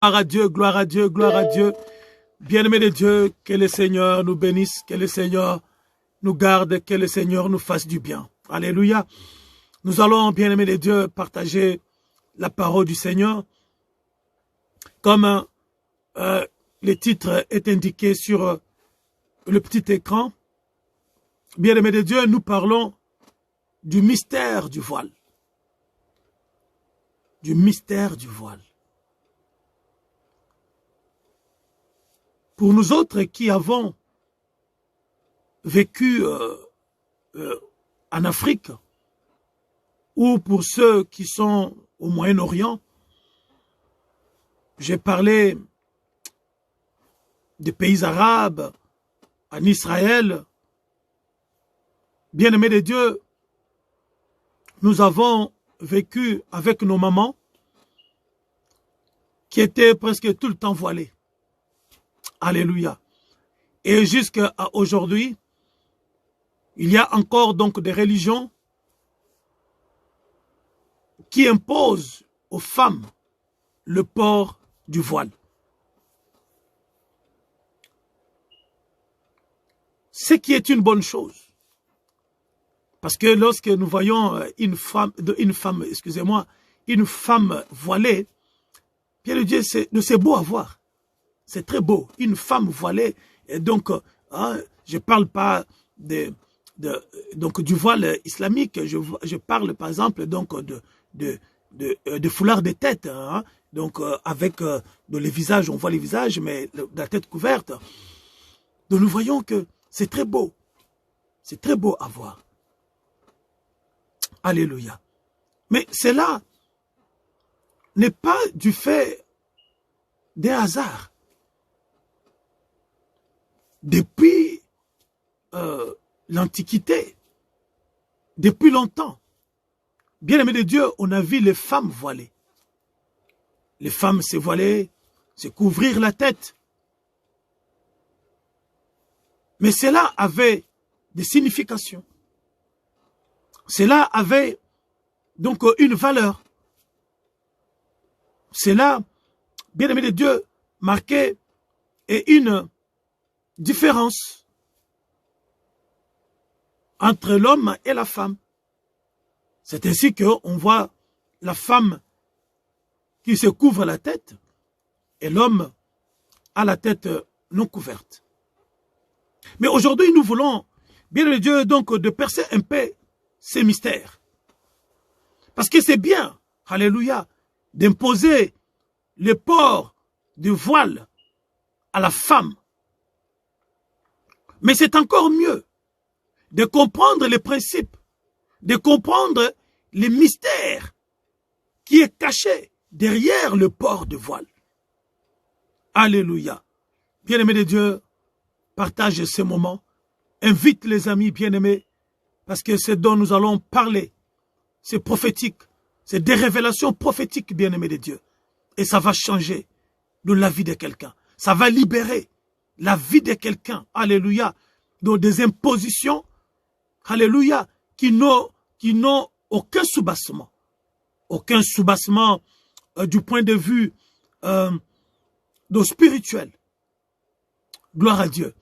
Gloire à Dieu, gloire à Dieu, gloire à Dieu. Bien-aimés de Dieu, que le Seigneur nous bénisse, que le Seigneur nous garde, que le Seigneur nous fasse du bien. Alléluia. Nous allons, bien-aimés de Dieu, partager la parole du Seigneur. Comme le titre est indiqué sur le petit écran, bien-aimés de Dieu, nous parlons du mystère du voile. Du mystère du voile. Pour nous autres qui avons vécu en Afrique, ou pour ceux qui sont au Moyen-Orient, j'ai parlé des pays arabes, en Israël. Bien-aimés de Dieu, nous avons vécu avec nos mamans qui étaient presque tout le temps voilées. Alléluia. Et jusqu'à aujourd'hui, il y a encore donc des religions qui imposent aux femmes le port du voile. Ce qui est une bonne chose. Parce que lorsque nous voyons une femme voilée, bien Dieu, c'est beau à voir. C'est très beau, une femme voilée. Et donc, je ne parle pas donc du voile islamique. Je parle, par exemple, donc de foulard de tête. Hein, donc, avec le visage, on voit les visages, mais la tête couverte. Donc, nous voyons que c'est très beau. C'est très beau à voir. Alléluia. Mais cela n'est pas du fait des hasards. Depuis l'Antiquité, depuis longtemps, bien-aimés de Dieu, on a vu les femmes voilées. Les femmes se voiler, se couvrir la tête. Mais cela avait des significations. Cela avait donc une valeur. Cela, bien-aimés de Dieu, marquait une différence entre l'homme et la femme. C'est ainsi qu'on voit la femme qui se couvre la tête et l'homme a la tête non couverte. Mais aujourd'hui, nous voulons, bien le Dieu, donc de percer un peu ces mystères. Parce que c'est bien, alléluia, d'imposer le port du voile à la femme. Mais c'est encore mieux de comprendre les principes, de comprendre les mystères qui est caché derrière le port de voile. Alléluia. Bien-aimés de Dieu, partage ce moment. Invite les amis bien-aimés, parce que ce dont nous allons parler, c'est prophétique. C'est des révélations prophétiques, bien-aimés de Dieu. Et ça va changer la vie de quelqu'un. Ça va libérer la vie de quelqu'un, alléluia, dans des impositions, alléluia, qui n'ont aucun soubassement du point de vue spirituel. Gloire à Dieu.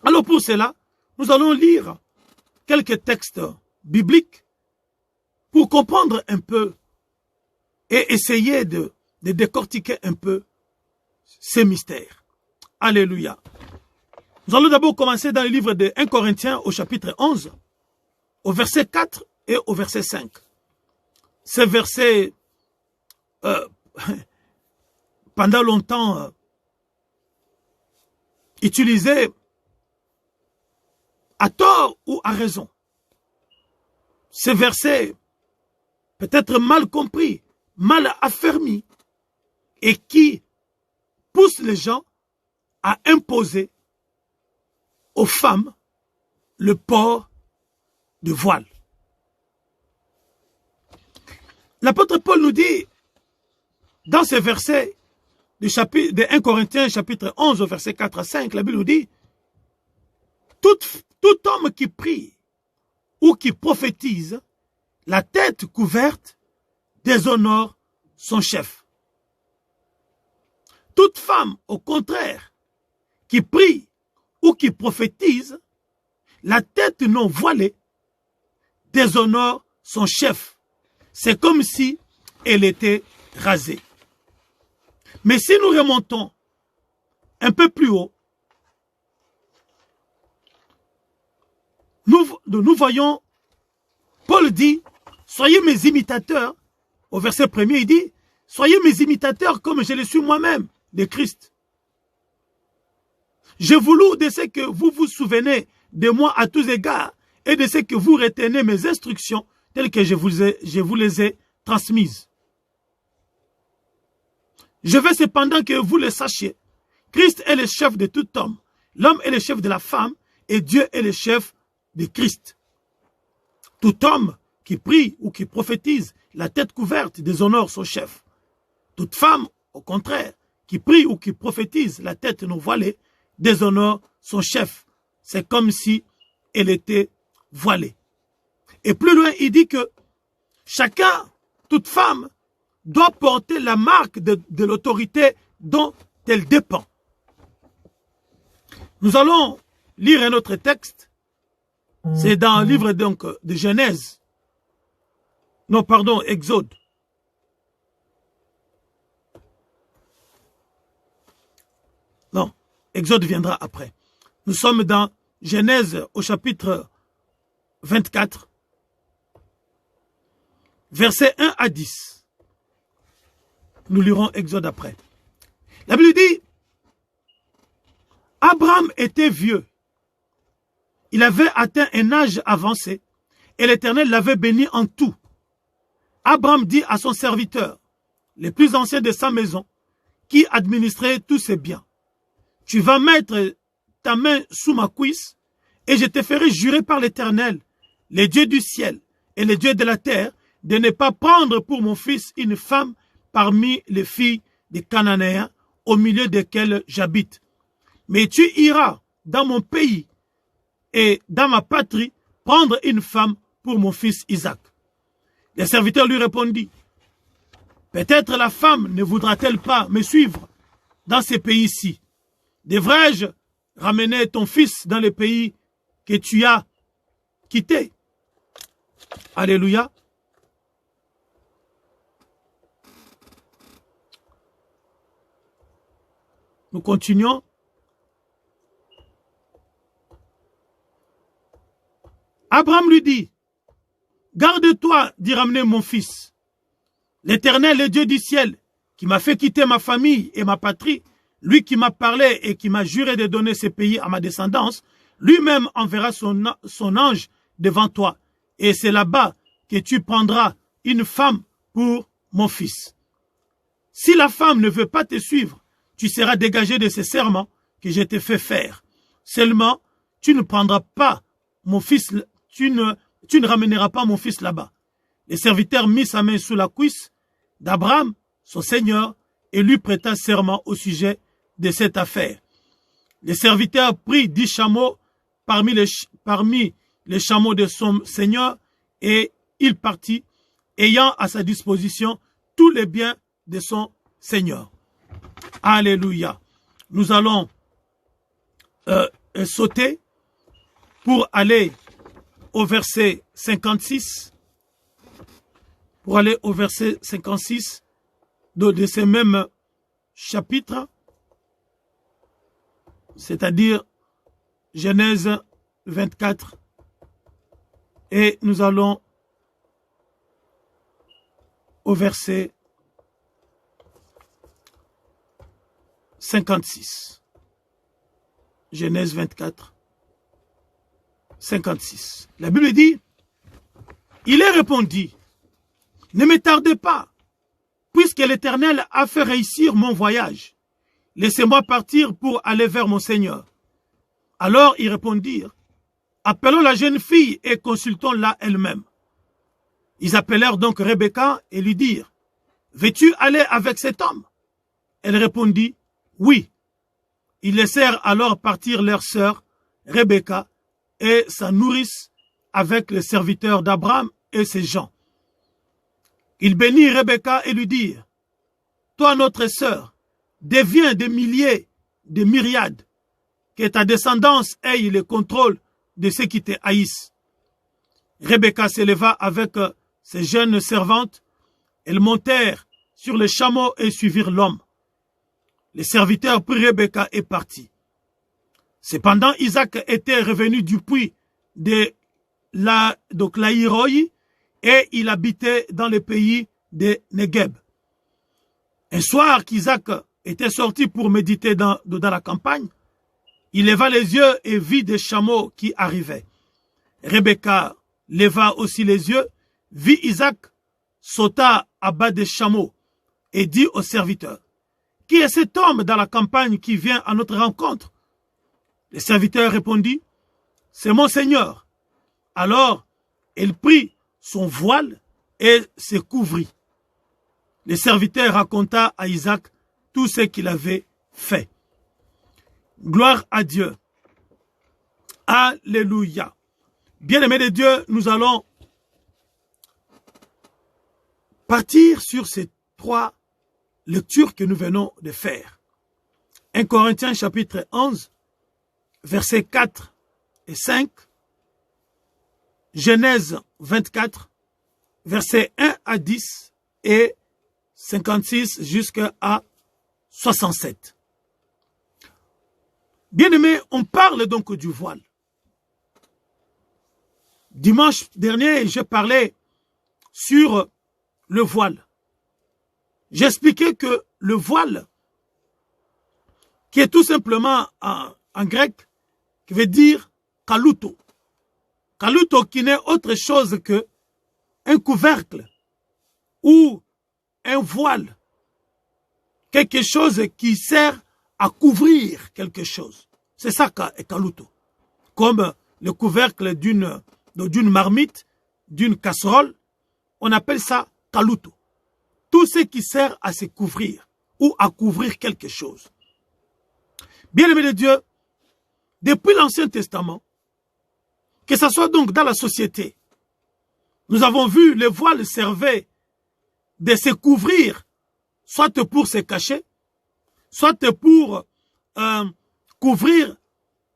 Alors pour cela, nous allons lire quelques textes bibliques pour comprendre un peu et essayer de décortiquer un peu ces mystères. Alléluia. Nous allons d'abord commencer dans le livre de 1 Corinthiens au chapitre 11, au verset 4 et au verset 5. Ces versets, pendant longtemps, utilisés à tort ou à raison. Ces versets, peut-être mal compris, mal affermis, et qui poussent les gens à imposer aux femmes le port de voile. L'apôtre Paul nous dit, dans ces versets de 1 Corinthiens chapitre 11, verset 4 à 5, la Bible nous dit, tout homme qui prie ou qui prophétise, la tête couverte déshonore son chef. Toute femme, au contraire, qui prie ou qui prophétise, la tête non voilée, déshonore son chef. C'est comme si elle était rasée. Mais si nous remontons un peu plus haut, nous voyons, Paul dit, soyez mes imitateurs. Au verset 1er, il dit, soyez mes imitateurs comme je le suis moi-même de Christ. Je vous loue de ce que vous vous souvenez de moi à tous égards et de ce que vous retenez mes instructions telles que je vous les ai transmises. Je veux cependant que vous le sachiez. Christ est le chef de tout homme. L'homme est le chef de la femme et Dieu est le chef de Christ. Tout homme qui prie ou qui prophétise, la tête couverte, déshonore son chef. Toute femme, au contraire, qui prie ou qui prophétise, la tête non voilée, déshonore son chef. C'est comme si elle était voilée. Et plus loin, il dit que chacun, toute femme, doit porter la marque de l'autorité dont elle dépend. Nous allons lire un autre texte. C'est dans le livre donc de Genèse. Non, pardon, Exode. Non, Exode viendra après. Nous sommes dans Genèse au chapitre 24, versets 1 à 10. Nous lirons Exode après. La Bible dit, Abraham était vieux. Il avait atteint un âge avancé et l'Éternel l'avait béni en tout. Abraham dit à son serviteur, le plus ancien de sa maison, qui administrait tous ses biens, tu vas mettre ta main sous ma cuisse et je te ferai jurer par l'Éternel, le Dieu du ciel et le Dieu de la terre, de ne pas prendre pour mon fils une femme parmi les filles des Cananéens au milieu desquels j'habite. Mais tu iras dans mon pays et dans ma patrie prendre une femme pour mon fils Isaac. Le serviteur lui répondit, peut-être la femme ne voudra-t-elle pas me suivre dans ces pays-ci? Devrais-je ramener ton fils dans le pays que tu as quitté? Alléluia. Nous continuons. Abraham lui dit, garde-toi d'y ramener mon fils. L'Éternel, le Dieu du ciel, qui m'a fait quitter ma famille et ma patrie, lui qui m'a parlé et qui m'a juré de donner ce pays à ma descendance, lui-même enverra son ange devant toi. Et c'est là-bas que tu prendras une femme pour mon fils. Si la femme ne veut pas te suivre, tu seras dégagé de ce serment que je t'ai fait faire. Seulement, tu ne prendras pas mon fils, tu ne ramèneras pas mon fils là-bas. Le serviteur mit sa main sous la cuisse d'Abraham, son seigneur, et lui prêta serment au sujet de cette affaire. Le serviteur prit 10 chameaux parmi les chameaux de son seigneur et il partit, ayant à sa disposition tous les biens de son seigneur. Alléluia. Nous allons sauter pour aller au verset 56. Pour aller au verset 56 de ce même chapitre, c'est-à-dire Genèse 24. Et nous allons au verset 56. Genèse 24, 56. La Bible dit, il est répondu, ne me tardez pas, puisque l'Éternel a fait réussir mon voyage. Laissez-moi partir pour aller vers mon Seigneur. Alors ils répondirent, appelons la jeune fille et consultons-la elle-même. Ils appelèrent donc Rebecca et lui dirent, veux-tu aller avec cet homme? Elle répondit, oui. Ils laissèrent alors partir leur sœur Rebecca et sa nourrice avec les serviteurs d'Abraham et ses gens. Ils bénirent Rebecca et lui dirent, toi notre sœur, devient des milliers, des myriades, que ta descendance ait le contrôle de ceux qui te haïssent. Rebecca s'éleva avec ses jeunes servantes. Elles montèrent sur les chameaux et suivirent l'homme. Les serviteurs prirent Rebecca et partit. Cependant, Isaac était revenu du puits de l'Aïroï et il habitait dans le pays de Negueb. Un soir qu'Isaac était sorti pour méditer dans la campagne, il leva les yeux et vit des chameaux qui arrivaient. Rebecca leva aussi les yeux, vit Isaac, sauta à bas des chameaux et dit au serviteur, « Qui est cet homme dans la campagne qui vient à notre rencontre ?» Le serviteur répondit, « C'est mon Seigneur. » Alors, elle prit son voile et se couvrit. Le serviteur raconta à Isaac tout ce qu'il avait fait. Gloire à Dieu. Alléluia. Bien-aimés de Dieu, nous allons partir sur ces 3 lectures que nous venons de faire. 1 Corinthiens chapitre 11, versets 4 et 5. Genèse 24, versets 1 à 10 et 56 jusqu'à 67. Bien-aimés, on parle donc du voile. Dimanche dernier, j'ai parlé sur le voile. J'expliquais que le voile, qui est tout simplement en grec, qui veut dire kaluto. Kaluto qui n'est autre chose que un couvercle ou un voile. Quelque chose qui sert à couvrir quelque chose. C'est ça kaluto. Comme le couvercle d'une marmite, d'une casserole, on appelle ça kaluto. Tout ce qui sert à se couvrir ou à couvrir quelque chose. Bien-aimés de Dieu, depuis l'Ancien Testament, que ce soit donc dans la société, nous avons vu le voile servait de se couvrir, soit pour se cacher, soit pour couvrir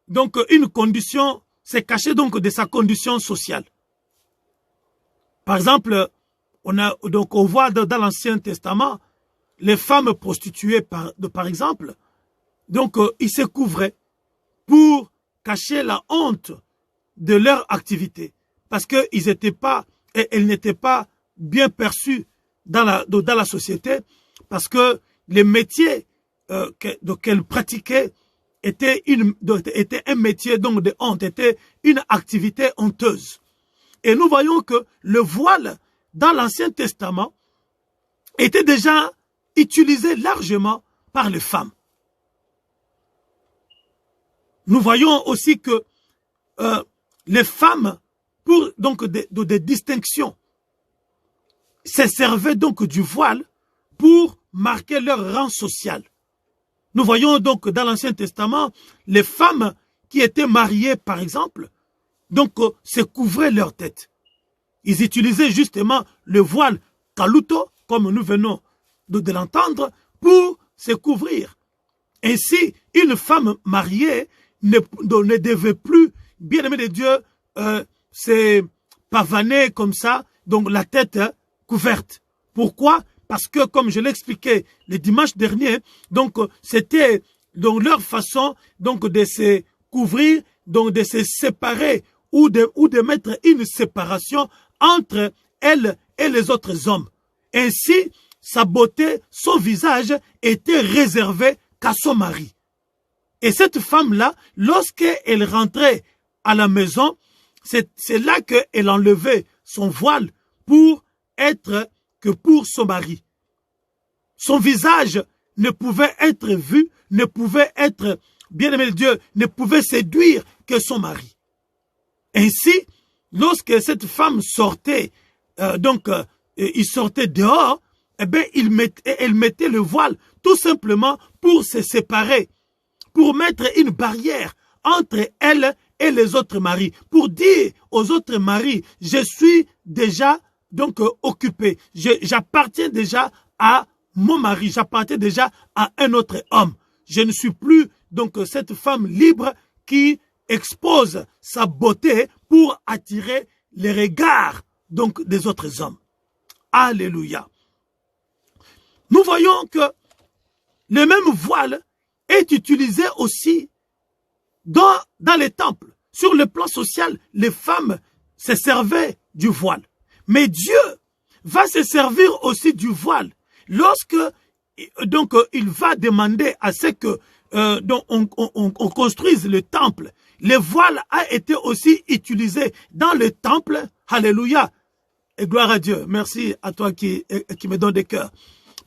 donc une condition, se cacher donc de sa condition sociale. Par exemple, on voit dans l'Ancien Testament les femmes prostituées par exemple, donc ils se couvraient pour cacher la honte de leur activité, parce qu'elles n'étaient pas bien perçues dans la société, parce que les métiers qu'elles pratiquaient était un métier donc de honte, était une activité honteuse. Et nous voyons que le voile dans l'Ancien Testament était déjà utilisé largement par les femmes. Nous voyons aussi que les femmes, pour donc des distinctions, se servaient donc du voile pour marquer leur rang social. Nous voyons donc dans l'Ancien Testament les femmes qui étaient mariées, par exemple, donc se couvraient leur tête. Ils utilisaient justement le voile kaluto, comme nous venons de l'entendre, pour se couvrir. Ainsi, une femme mariée ne devait plus, bien aimé de Dieu, se pavaner comme ça, donc la tête couverte. Pourquoi? Parce que, comme je l'expliquais le dimanche dernier, donc c'était donc leur façon donc de se couvrir, donc de se séparer ou de mettre une séparation entre elle et les autres hommes. Ainsi, sa beauté, son visage était réservé qu'à son mari. Et cette femme-là, lorsqu'elle rentrait à la maison, c'est là qu'elle enlevait son voile pour être que pour son mari. Son visage ne pouvait être vu, ne pouvait être, bien aimé de Dieu, ne pouvait séduire que son mari. Ainsi, lorsque cette femme sortait, il sortait dehors, eh bien, elle mettait le voile tout simplement pour se séparer, pour mettre une barrière entre elle et les autres maris, pour dire aux autres maris, je suis déjà donc occupé, j'appartiens déjà à mon mari, j'appartiens déjà à un autre homme. Je ne suis plus donc cette femme libre qui expose sa beauté pour attirer les regards donc des autres hommes. Alléluia. Nous voyons que le même voile est utilisé aussi dans les temples. Sur le plan social, les femmes se servaient du voile. Mais Dieu va se servir aussi du voile lorsque donc il va demander à ce que on construise le temple. Le voile a été aussi utilisé dans le temple. Alléluia. Et gloire à Dieu. Merci à toi qui me donne des cœurs.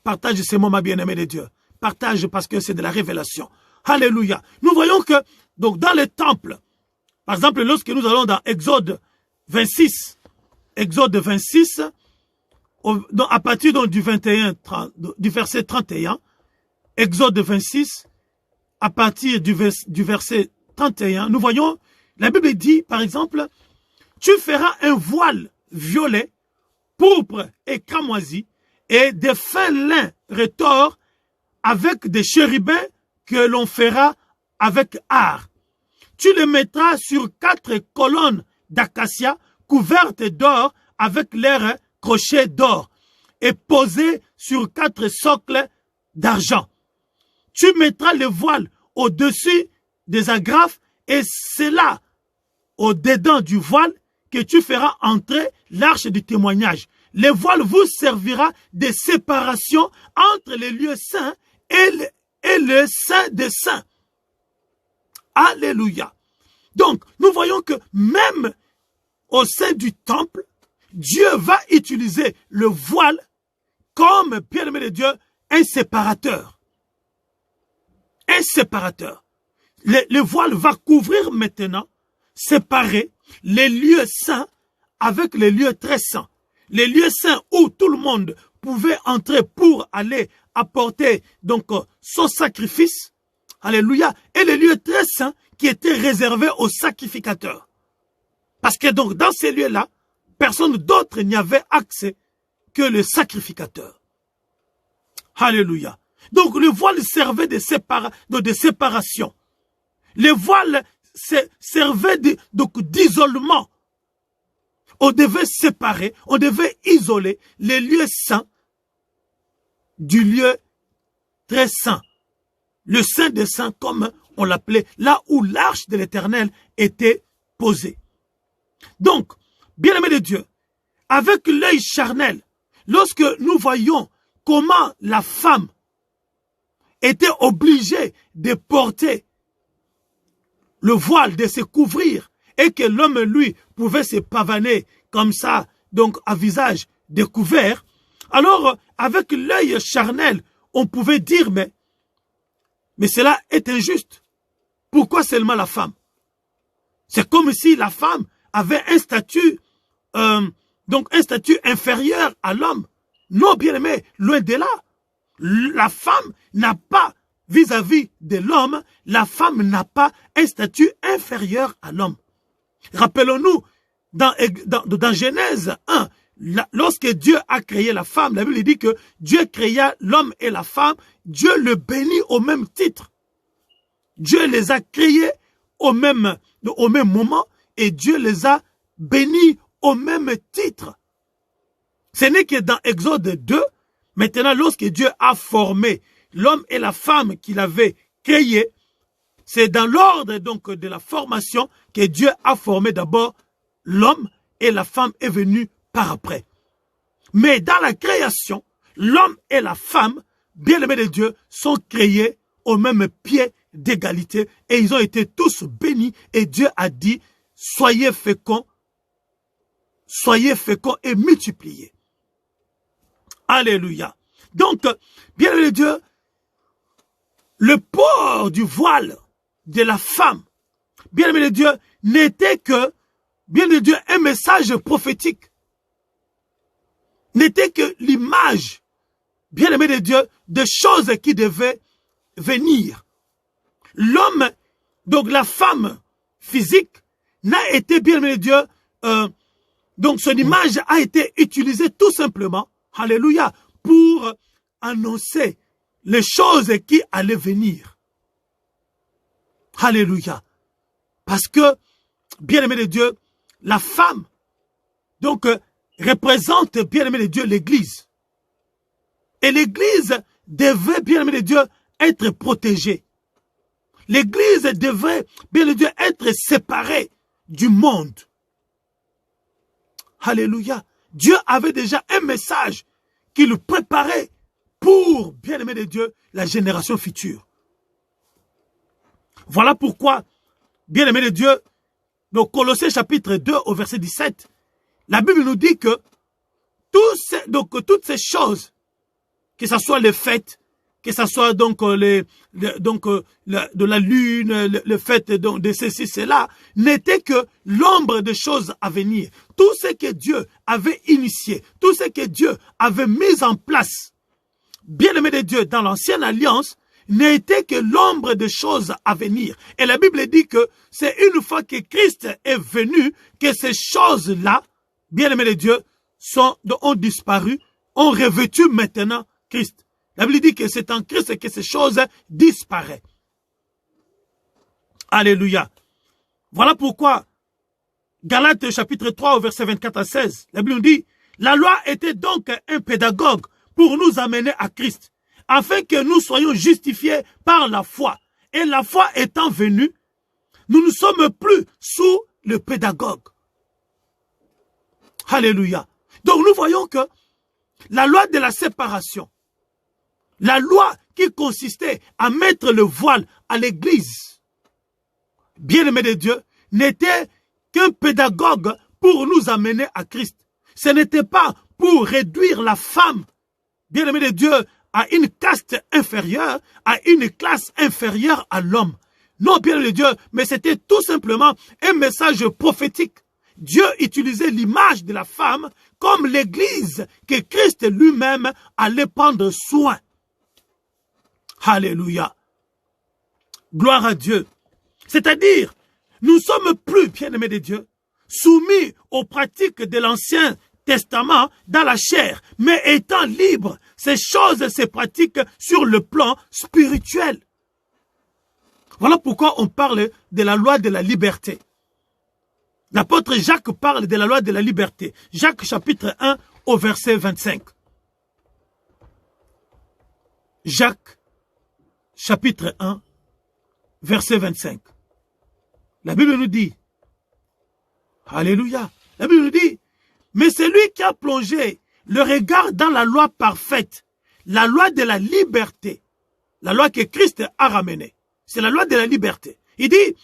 Partage ces mots, ma bien-aimée de Dieu. Partage parce que c'est de la révélation. Alléluia. Nous voyons que donc dans le temple, par exemple, lorsque nous allons dans Exode 26, à partir donc, du verset 31, Exode 26, à partir du verset 31, nous voyons, la Bible dit, par exemple, tu feras un voile violet, pourpre et cramoisi, et des fins lin retors avec des chérubins que l'on fera avec art. Tu le mettras sur 4 colonnes d'acacia couvertes d'or avec leurs crochets d'or et posées sur 4 socles d'argent. Tu mettras le voile au-dessus des agrafes et c'est là, au-dedans du voile, que tu feras entrer l'arche du témoignage. Le voile vous servira de séparation entre les lieux saints et le saint des saints. Alléluia. Donc, nous voyons que même au sein du temple, Dieu va utiliser le voile comme, bien-aimé de Dieu, un séparateur. Un séparateur. Le voile va couvrir maintenant, séparer les lieux saints avec les lieux très saints. Les lieux saints où tout le monde pouvait entrer pour aller apporter donc son sacrifice. Alléluia. Et les lieux très saints qui étaient réservés aux sacrificateurs. Parce que donc dans ces lieux-là, personne d'autre n'y avait accès que le sacrificateur. Alléluia. Donc le voile servait de séparation. Le voile servait d'isolement. On devait séparer, on devait isoler les lieux saints du lieu très saint. Le saint des saints, comme on l'appelait, là où l'arche de l'Éternel était posée. Donc, bien-aimés de Dieu, avec l'œil charnel, lorsque nous voyons comment la femme était obligée de porter le voile, de se couvrir, et que l'homme, lui, pouvait se pavaner comme ça, donc à visage découvert, alors, avec l'œil charnel, on pouvait dire, mais cela est injuste. Pourquoi seulement la femme? C'est comme si la femme avait un statut, donc un statut inférieur à l'homme. Non, bien aimé, loin de là. La femme n'a pas, vis-à-vis de l'homme, la femme n'a pas un statut inférieur à l'homme. Rappelons-nous, dans Genèse 1, lorsque Dieu a créé la femme, la Bible dit que Dieu créa l'homme et la femme, Dieu le bénit au même titre. Dieu les a créés au même moment et Dieu les a bénis au même titre. Ce n'est que dans Exode 2, maintenant lorsque Dieu a formé l'homme et la femme qu'il avait créés, c'est dans l'ordre donc de la formation que Dieu a formé d'abord l'homme et la femme est venue par après. Mais dans la création, l'homme et la femme, bien-aimés de Dieu, sont créés au même pied d'égalité et ils ont été tous bénis et Dieu a dit, soyez féconds et multipliez. Alléluia. Donc, bien-aimés de Dieu, le port du voile de la femme, bien-aimé de Dieu, n'était que, bien-aimé de Dieu, un message prophétique. N'était que l'image, bien-aimé de Dieu, de choses qui devaient venir. L'homme, donc la femme physique, n'a été, bien-aimé de Dieu, donc son image a été utilisée tout simplement, alléluia, pour annonçait les choses qui allaient venir. Alléluia. Parce que, bien-aimé de Dieu, la femme, donc, représente, bien-aimé de Dieu, l'Église. Et l'Église devait, bien-aimé de Dieu, être protégée. L'Église devrait, bien de Dieu, être séparée du monde. Alléluia. Dieu avait déjà un message qu'il préparait pour, bien-aimé de Dieu, la génération future. Voilà pourquoi, bien-aimé de Dieu, dans Colossiens chapitre 2 au verset 17, la Bible nous dit que toutes ces choses, que ce soit les fêtes, que ce soit donc de la lune, le fait donc de ceci, cela, n'était que l'ombre de choses à venir. Tout ce que Dieu avait initié, tout ce que Dieu avait mis en place, bien-aimé de Dieu, dans l'ancienne alliance, n'était que l'ombre de choses à venir. Et la Bible dit que c'est une fois que Christ est venu que ces choses-là, bien-aimé de Dieu, ont disparu, ont revêtu maintenant Christ. La Bible dit que c'est en Christ que ces choses disparaissent. Alléluia. Voilà pourquoi, Galates chapitre 3 au verset 24 à 16, la Bible nous dit, la loi était donc un pédagogue pour nous amener à Christ, afin que nous soyons justifiés par la foi. Et la foi étant venue, nous ne sommes plus sous le pédagogue. Alléluia. Donc nous voyons que la loi de la séparation, la loi qui consistait à mettre le voile à l'église, bien-aimé de Dieu, n'était qu'un pédagogue pour nous amener à Christ. Ce n'était pas pour réduire la femme, bien-aimé de Dieu, à une caste inférieure, à une classe inférieure à l'homme. Non, bien-aimé de Dieu, mais c'était tout simplement un message prophétique. Dieu utilisait l'image de la femme comme l'église que Christ lui-même allait prendre soin. Alléluia. Gloire à Dieu. C'est-à-dire, nous ne sommes plus, bien-aimés de Dieu, soumis aux pratiques de l'Ancien Testament dans la chair, mais étant libres, ces choses se pratiquent sur le plan spirituel. Voilà pourquoi on parle de la loi de la liberté. L'apôtre Jacques parle de la loi de la liberté. Jacques chapitre 1 au verset 25. Jacques chapitre 1 verset 25. La Bible nous dit, alléluia, la Bible nous dit, mais celui qui a plongé le regard dans la loi parfaite, la loi de la liberté, la loi que Christ a ramenée, c'est la loi de la liberté. Il dit,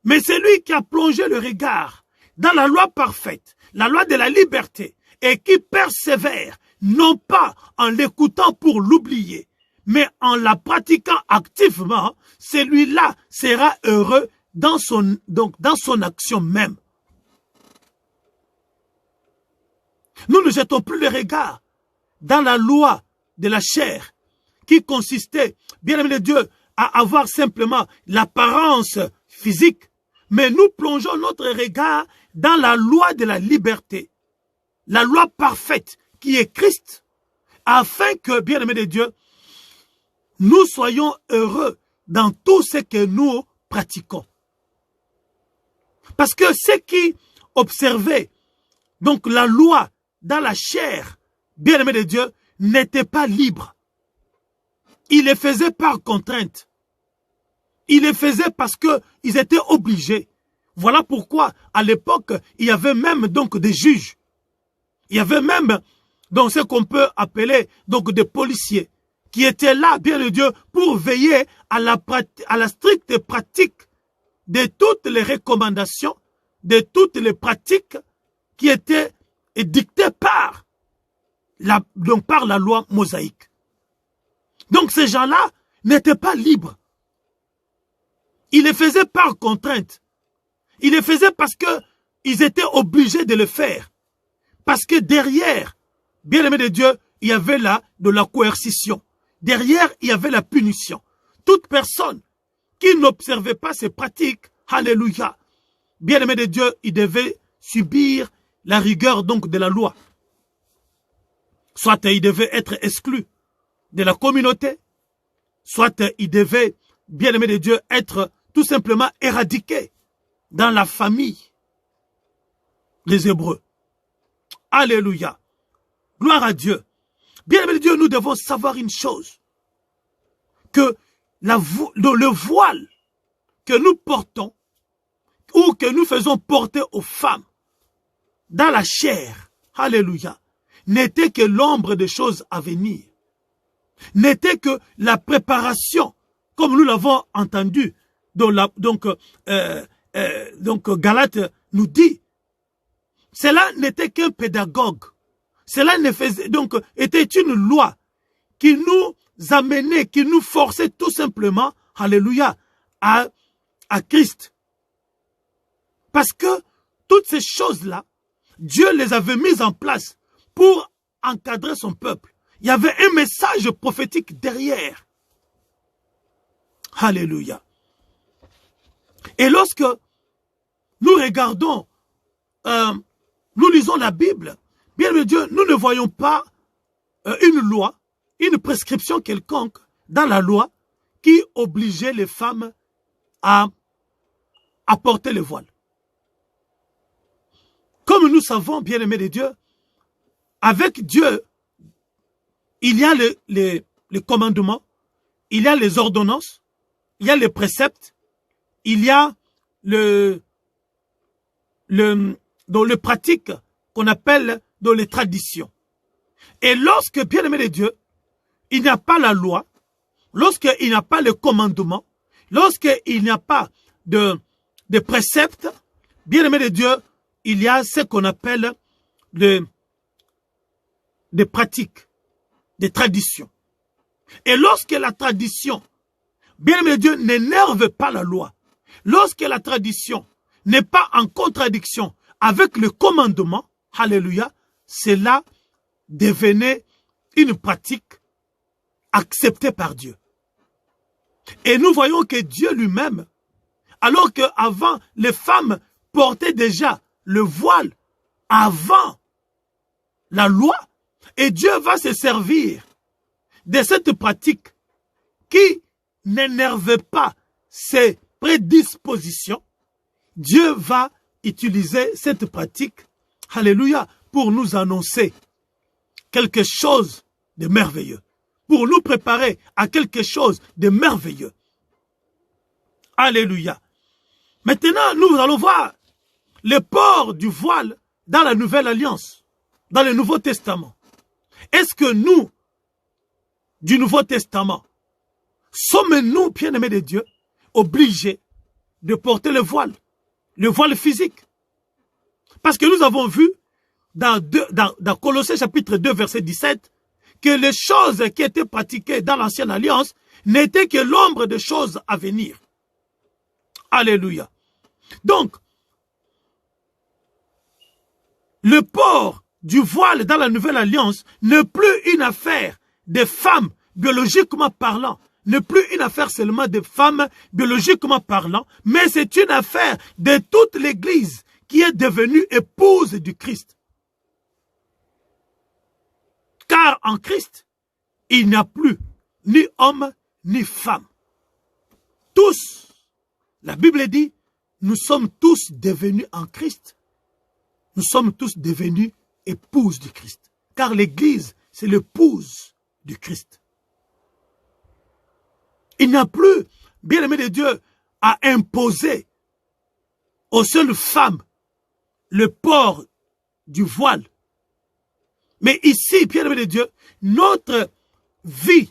mais celui qui a plongé le regard dans la loi parfaite, la loi de la liberté, et qui persévère, non pas en l'écoutant pour l'oublier, mais en la pratiquant activement, celui-là sera heureux dans son action même. Nous ne jetons plus le regard dans la loi de la chair, qui consistait, bien aimé de Dieu, à avoir simplement l'apparence physique, mais nous plongeons notre regard dans la loi de la liberté, la loi parfaite qui est Christ, afin que, bien aimé de Dieu, nous soyons heureux dans tout ce que nous pratiquons. Parce que ceux qui observaient donc la loi dans la chair, bien aimé de Dieu, n'étaient pas libres. Ils le faisaient par contrainte. Ils le faisaient parce qu'ils étaient obligés. Voilà pourquoi, à l'époque, il y avait même donc des juges. Il y avait même donc ce qu'on peut appeler donc des policiers qui étaient là, bien de Dieu, pour veiller à la stricte pratique de toutes les recommandations, de toutes les pratiques qui étaient dictées par la loi mosaïque. Donc ces gens-là n'étaient pas libres. Ils le faisaient par contrainte. Ils le faisaient parce qu'ils étaient obligés de le faire. Parce que derrière, bien aimé de Dieu, il y avait là de la coercition. Derrière, il y avait la punition. Toute personne qui n'observait pas ces pratiques, alléluia, bien aimé de Dieu, il devait subir la rigueur donc de la loi. Soit il devait être exclu, de la communauté, soit il devait, bien-aimé de Dieu, être tout simplement éradiqué dans la famille des Hébreux. Alléluia. Gloire à Dieu. Bien-aimé de Dieu, nous devons savoir une chose, que le voile que nous portons ou que nous faisons porter aux femmes dans la chair, alléluia, n'était que l'ombre des choses à venir, n'était que la préparation, comme nous l'avons entendu, donc Galate nous dit, cela n'était qu'un pédagogue, cela ne faisait, donc était une loi qui nous amenait, qui nous forçait tout simplement, alléluia, à Christ. Parce que toutes ces choses-là, Dieu les avait mises en place pour encadrer son peuple. Il y avait un message prophétique derrière. Alléluia. Et lorsque nous regardons, nous lisons la Bible, bien de Dieu, nous ne voyons pas une loi, une prescription quelconque dans la loi qui obligeait les femmes à porter le voile. Comme nous savons, bien-aimés de Dieu, avec Dieu, il y a les commandements, il y a les ordonnances, il y a les préceptes, il y a le pratique qu'on appelle dans les traditions. Et lorsque, bien-aimé de Dieu, il n'y a pas la loi, lorsqu'il n'y a pas le commandement, lorsqu'il n'y a pas de préceptes, bien-aimé de Dieu, il y a ce qu'on appelle des pratiques, des traditions. Et lorsque la tradition, bien-aimé de Dieu, n'énerve pas la loi, lorsque la tradition n'est pas en contradiction avec le commandement, alléluia, cela devenait une pratique acceptée par Dieu. Et nous voyons que Dieu lui-même, alors qu'avant, les femmes portaient déjà le voile avant la loi, et Dieu va se servir de cette pratique qui n'énerve pas ses prédispositions. Dieu va utiliser cette pratique, alléluia, pour nous annoncer quelque chose de merveilleux, pour nous préparer à quelque chose de merveilleux. Alléluia. Maintenant, nous allons voir le port du voile dans la Nouvelle Alliance, dans le Nouveau Testament. Est-ce que nous, du Nouveau Testament, sommes-nous, bien-aimés de Dieu, obligés de porter le voile physique? Parce que nous avons vu dans Colossiens chapitre 2, verset 17, que les choses qui étaient pratiquées dans l'Ancienne Alliance n'étaient que l'ombre des choses à venir. Alléluia. Donc, le port du voile dans la Nouvelle Alliance n'est plus une affaire des femmes biologiquement parlant, n'est plus une affaire seulement des femmes biologiquement parlant, mais c'est une affaire de toute l'Église qui est devenue épouse du Christ. Car en Christ, il n'y a plus ni homme ni femme. Tous, la Bible dit, nous sommes tous devenus en Christ. Nous sommes tous devenus épouses du Christ. Car l'Église, c'est l'épouse du Christ. Il n'y a plus, bien-aimé de Dieu, à imposer aux seules femmes le port du voile. Mais ici, bien-aimé de Dieu, notre vie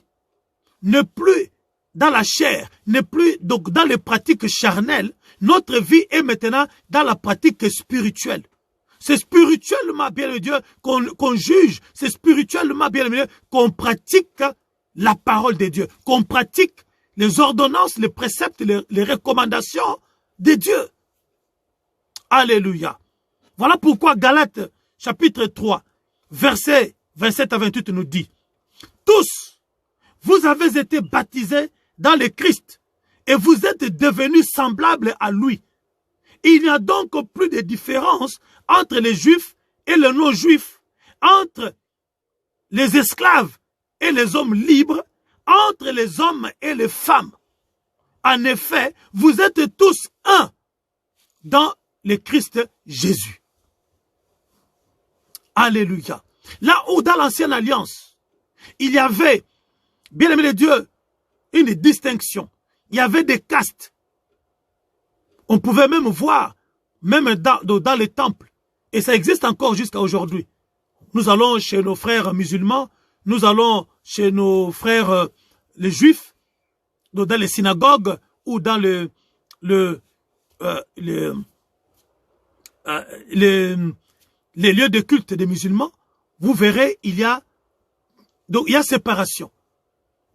n'est plus dans la chair, n'est plus donc dans les pratiques charnelles. Notre vie est maintenant dans la pratique spirituelle. C'est spirituellement, bien aimé Dieu, qu'on juge. C'est spirituellement, bien aimé Dieu, qu'on pratique la parole de Dieu. Qu'on pratique les ordonnances, les préceptes, les recommandations de Dieu. Alléluia. Voilà pourquoi Galates, chapitre 3, versets 27 à 28 nous dit, « Tous, vous avez été baptisés dans le Christ et vous êtes devenus semblables à lui. Il n'y a donc plus de différence entre les Juifs et les non-Juifs, entre les esclaves et les hommes libres, entre les hommes et les femmes. En effet, vous êtes tous un dans le Christ Jésus. Alléluia. Là où dans l'ancienne alliance, il y avait, bien aimé de Dieu, une distinction. Il y avait des castes. On pouvait même voir, même dans les temples, et ça existe encore jusqu'à aujourd'hui. Nous allons chez nos frères musulmans, nous allons chez nos frères les juifs, dans les synagogues ou dans les lieux de culte des musulmans. Vous verrez, il y a séparation.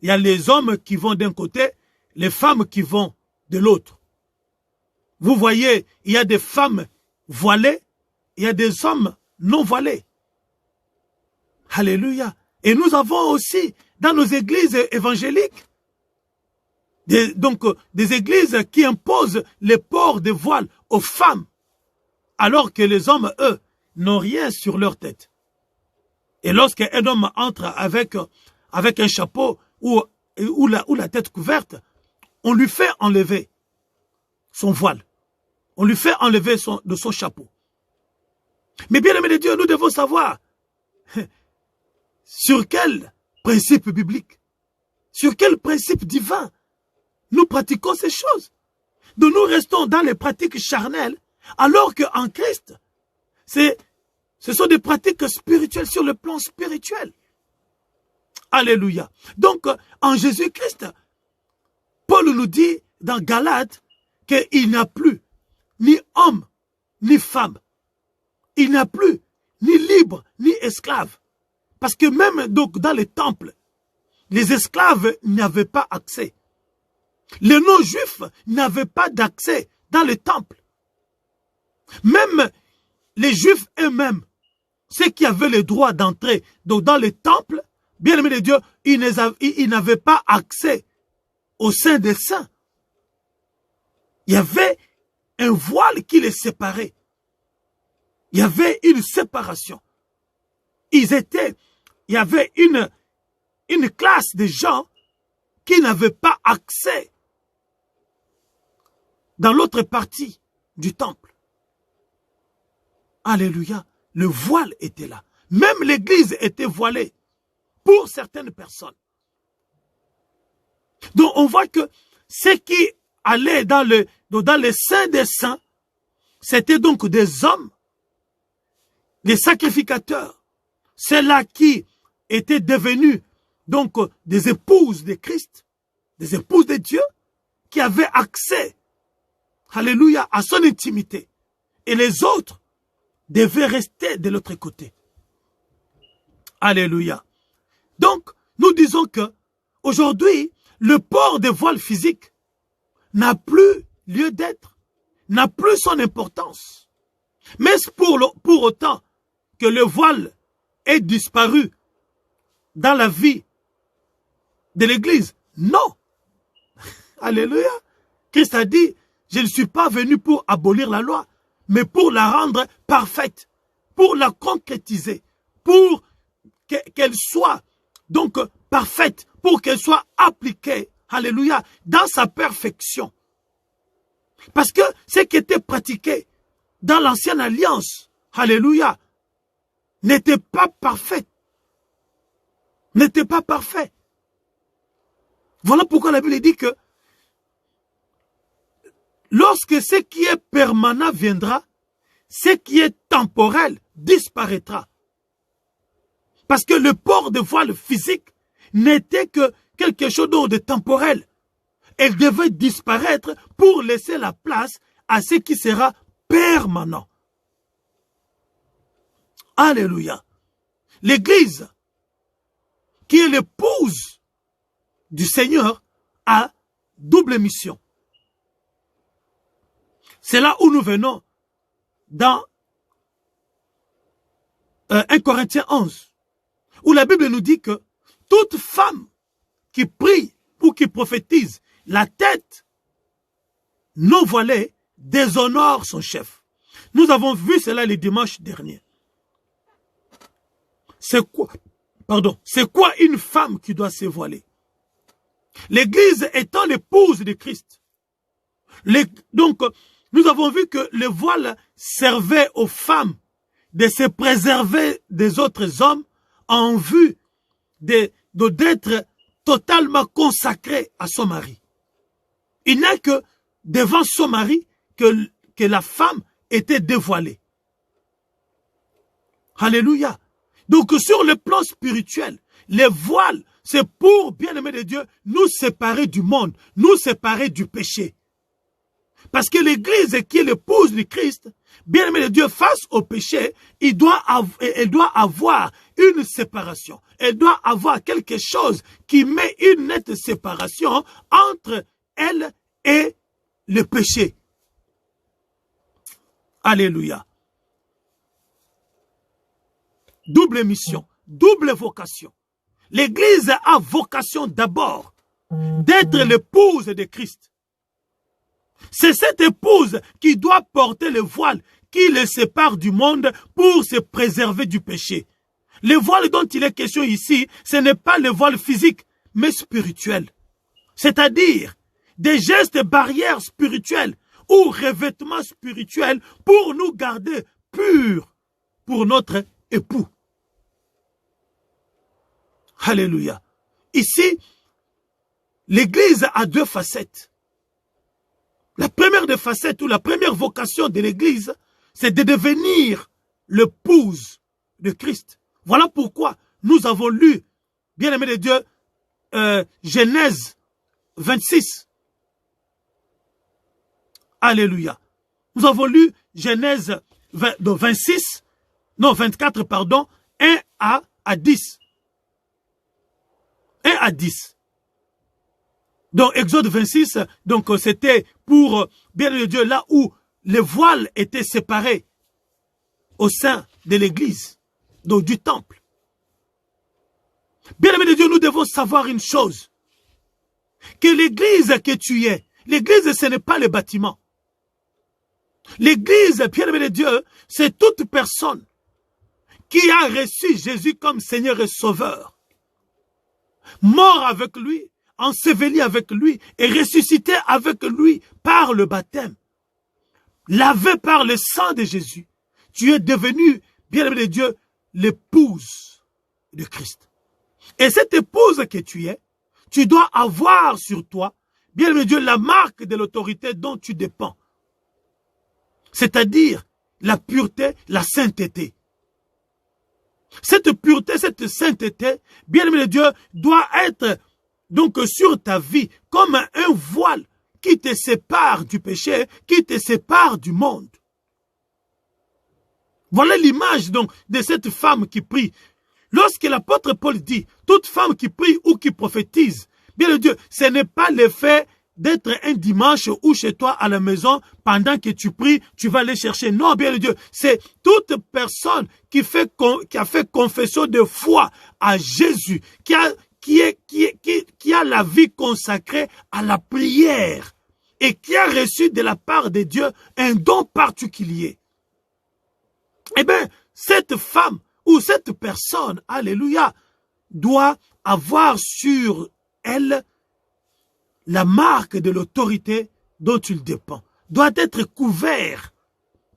Il y a les hommes qui vont d'un côté, les femmes qui vont de l'autre. Vous voyez, il y a des femmes voilées, il y a des hommes non voilés. Alléluia. Et nous avons aussi dans nos églises évangéliques des églises qui imposent le port de voile aux femmes, alors que les hommes, eux, n'ont rien sur leur tête. Et lorsqu'un homme entre avec un chapeau ou la tête couverte, on lui fait enlever son voile. On lui fait enlever de son chapeau. Mais bien aimé de Dieu, nous devons savoir sur quel principe biblique, sur quel principe divin nous pratiquons ces choses. Donc nous restons dans les pratiques charnelles, alors qu'en Christ, ce sont des pratiques spirituelles sur le plan spirituel. Alléluia. Donc, en Jésus-Christ, Paul nous dit dans Galates qu'il n'y a plus ni homme, ni femme. Il n'y a plus ni libre, ni esclave. Parce que même donc, dans les temples, les esclaves n'avaient pas accès. Les non-juifs n'avaient pas d'accès dans les temples. Même les juifs eux-mêmes, ceux qui avaient le droit d'entrer dans les temples, bien aimés de Dieu, ils n'avaient pas accès au sein des saints. Il y avait un voile qui les séparait. Il y avait une séparation. Il y avait une classe de gens qui n'avaient pas accès dans l'autre partie du temple. Alléluia. Le voile était là. Même l'église était voilée pour certaines personnes. Donc on voit que ceux qui allaient dans les saints des saints, c'était donc des hommes, des sacrificateurs, ceux-là qui étaient devenus donc des épouses de Christ, des épouses de Dieu, qui avaient accès, alléluia, à son intimité. Et les autres devaient rester de l'autre côté. Alléluia. Donc, nous disons que aujourd'hui, le port de voile physique n'a plus lieu d'être, n'a plus son importance. Mais pour autant que le voile ait disparu dans la vie de l'Église, non. Alléluia. Christ a dit, je ne suis pas venu pour abolir la loi, mais pour la rendre parfaite, pour la concrétiser, pour qu'elle soit donc parfaite, pour qu'elle soit appliquée, alléluia, dans sa perfection. Parce que ce qui était pratiqué dans l'ancienne alliance, alléluia, n'était pas parfait. N'était pas parfait. Voilà pourquoi la Bible dit que lorsque ce qui est permanent viendra, ce qui est temporel disparaîtra. Parce que le port de voile physique n'était que quelque chose de temporel. Elle devait disparaître pour laisser la place à ce qui sera permanent. Alléluia. L'Église, qui est l'épouse du Seigneur, a double mission. C'est là où nous venons dans 1 Corinthiens 11, où la Bible nous dit que toute femme qui prie ou qui prophétise la tête non voilée déshonore son chef. Nous avons vu cela le dimanche dernier. C'est quoi? Pardon, c'est quoi une femme qui doit se voiler? L'Église étant l'épouse de Christ. Donc, nous avons vu que le voile servait aux femmes de se préserver des autres hommes en vue d'être totalement consacrée à son mari. Il n'est que devant son mari que la femme était dévoilée. Alléluia. Donc sur le plan spirituel, les voiles, c'est pour, bien-aimés de Dieu, nous séparer du monde, nous séparer du péché. Parce que l'Église qui est l'épouse du Christ, bien-aimé de Dieu, face au péché, elle doit avoir une séparation. Elle doit avoir quelque chose qui met une nette séparation entre elle et le péché. Alléluia. Double mission, double vocation. L'Église a vocation d'abord d'être l'épouse de Christ. C'est cette épouse qui doit porter le voile qui le sépare du monde pour se préserver du péché. Le voile dont il est question ici, ce n'est pas le voile physique, mais spirituel. C'est-à-dire des gestes barrières spirituelles ou revêtements spirituels pour nous garder purs pour notre époux. Alléluia. Ici, l'Église a deux facettes. La première des facettes ou la première vocation de l'Église, c'est de devenir l'épouse de Christ. Voilà pourquoi nous avons lu, bien-aimé de Dieu, Genèse 26. Alléluia. Nous avons lu Genèse 24, pardon, 1 à 10. 1 à 10. Donc, Exode 26, donc c'était pour, bien de Dieu, là où les voiles étaient séparés au sein de l'église, donc du temple. Bien aimé de Dieu, nous devons savoir une chose, que l'église que tu es, l'église ce n'est pas le bâtiment. L'église, bien aimé de Dieu, c'est toute personne qui a reçu Jésus comme Seigneur et Sauveur, mort avec lui, enseveli avec lui et ressuscité avec lui par le baptême, lavé par le sang de Jésus. Tu es devenu, bien aimé de Dieu, l'épouse de Christ. Et cette épouse que tu es, tu dois avoir sur toi, bien aimé de Dieu, la marque de l'autorité dont tu dépends. C'est-à-dire la pureté, la sainteté. Cette pureté, cette sainteté, bien aimé de Dieu, doit être donc sur ta vie comme un voile qui te sépare du péché, qui te sépare du monde. Voilà l'image donc de cette femme qui prie. Lorsque l'apôtre Paul dit, toute femme qui prie ou qui prophétise, bien de Dieu, ce n'est pas le fait d'être un dimanche ou chez toi à la maison, pendant que tu pries, tu vas aller chercher. Non, bien de Dieu, c'est toute personne qui a fait confession de foi à Jésus, qui a la vie consacrée à la prière et qui a reçu de la part de Dieu un don particulier. Eh bien, cette femme ou cette personne, alléluia, doit avoir sur elle la marque de l'autorité dont il dépend, doit être couvert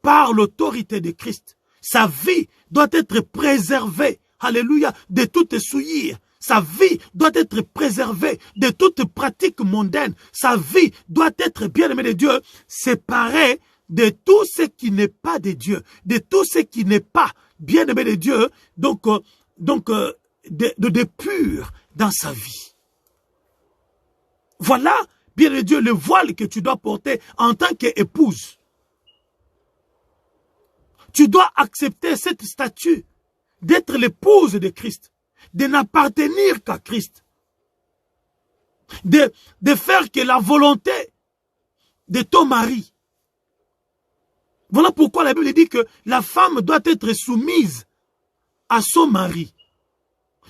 par l'autorité de Christ. Sa vie doit être préservée, alléluia, de toute souillure. Sa vie doit être préservée de toute pratique mondaine. Sa vie doit être, bien aimé de Dieu, séparée de tout ce qui n'est pas de Dieu, de tout ce qui n'est pas, bien aimé de Dieu, de pur dans sa vie. Voilà, bien aimé de Dieu, le voile que tu dois porter en tant qu'épouse. Tu dois accepter cette statue d'être l'épouse de Christ, de n'appartenir qu'à Christ, de faire que la volonté de ton mari. Voilà pourquoi la Bible dit que la femme doit être soumise à son mari.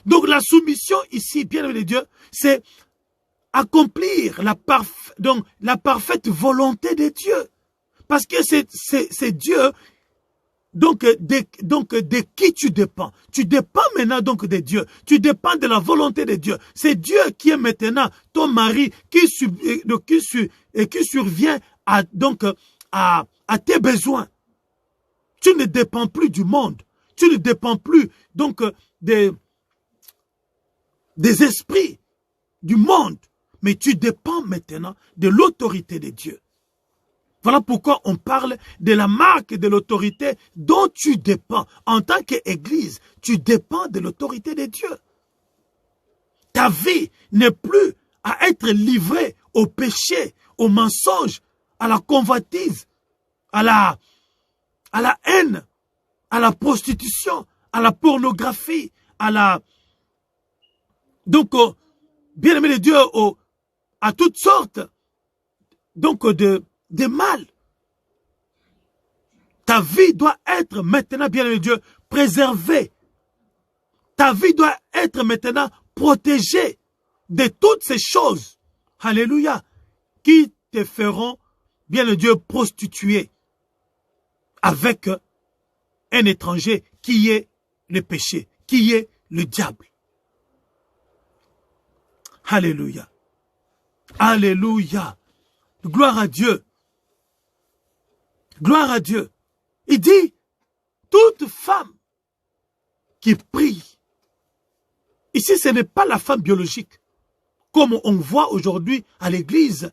Donc la soumission ici, bien aimé de Dieu, c'est accomplir la parfaite volonté de Dieu. Parce que c'est Dieu de qui tu dépends? Tu dépends maintenant donc de Dieu. Tu dépends de la volonté de Dieu. C'est Dieu qui est maintenant ton mari qui survient à tes besoins. Tu ne dépends plus du monde. Tu ne dépends plus donc des esprits du monde. Mais tu dépends maintenant de l'autorité de Dieu. Voilà pourquoi on parle de la marque de l'autorité dont tu dépends. En tant qu'Église, tu dépends de l'autorité de Dieu. Ta vie n'est plus à être livrée au péché, au mensonge, à la convoitise, à la haine, à la prostitution, à la pornographie, à la... Donc, bien aimé de Dieu, à toutes sortes donc de mal. Ta vie doit être maintenant, bien aimé de Dieu, préservée. Ta vie doit être maintenant protégée de toutes ces choses, alléluia, qui te feront, bien aimé de Dieu, prostituer avec un étranger qui est le péché, qui est le diable. Alléluia. Alléluia. Gloire à Dieu. Gloire à Dieu. Il dit, toute femme qui prie. Ici, ce n'est pas la femme biologique. Comme on voit aujourd'hui à l'église,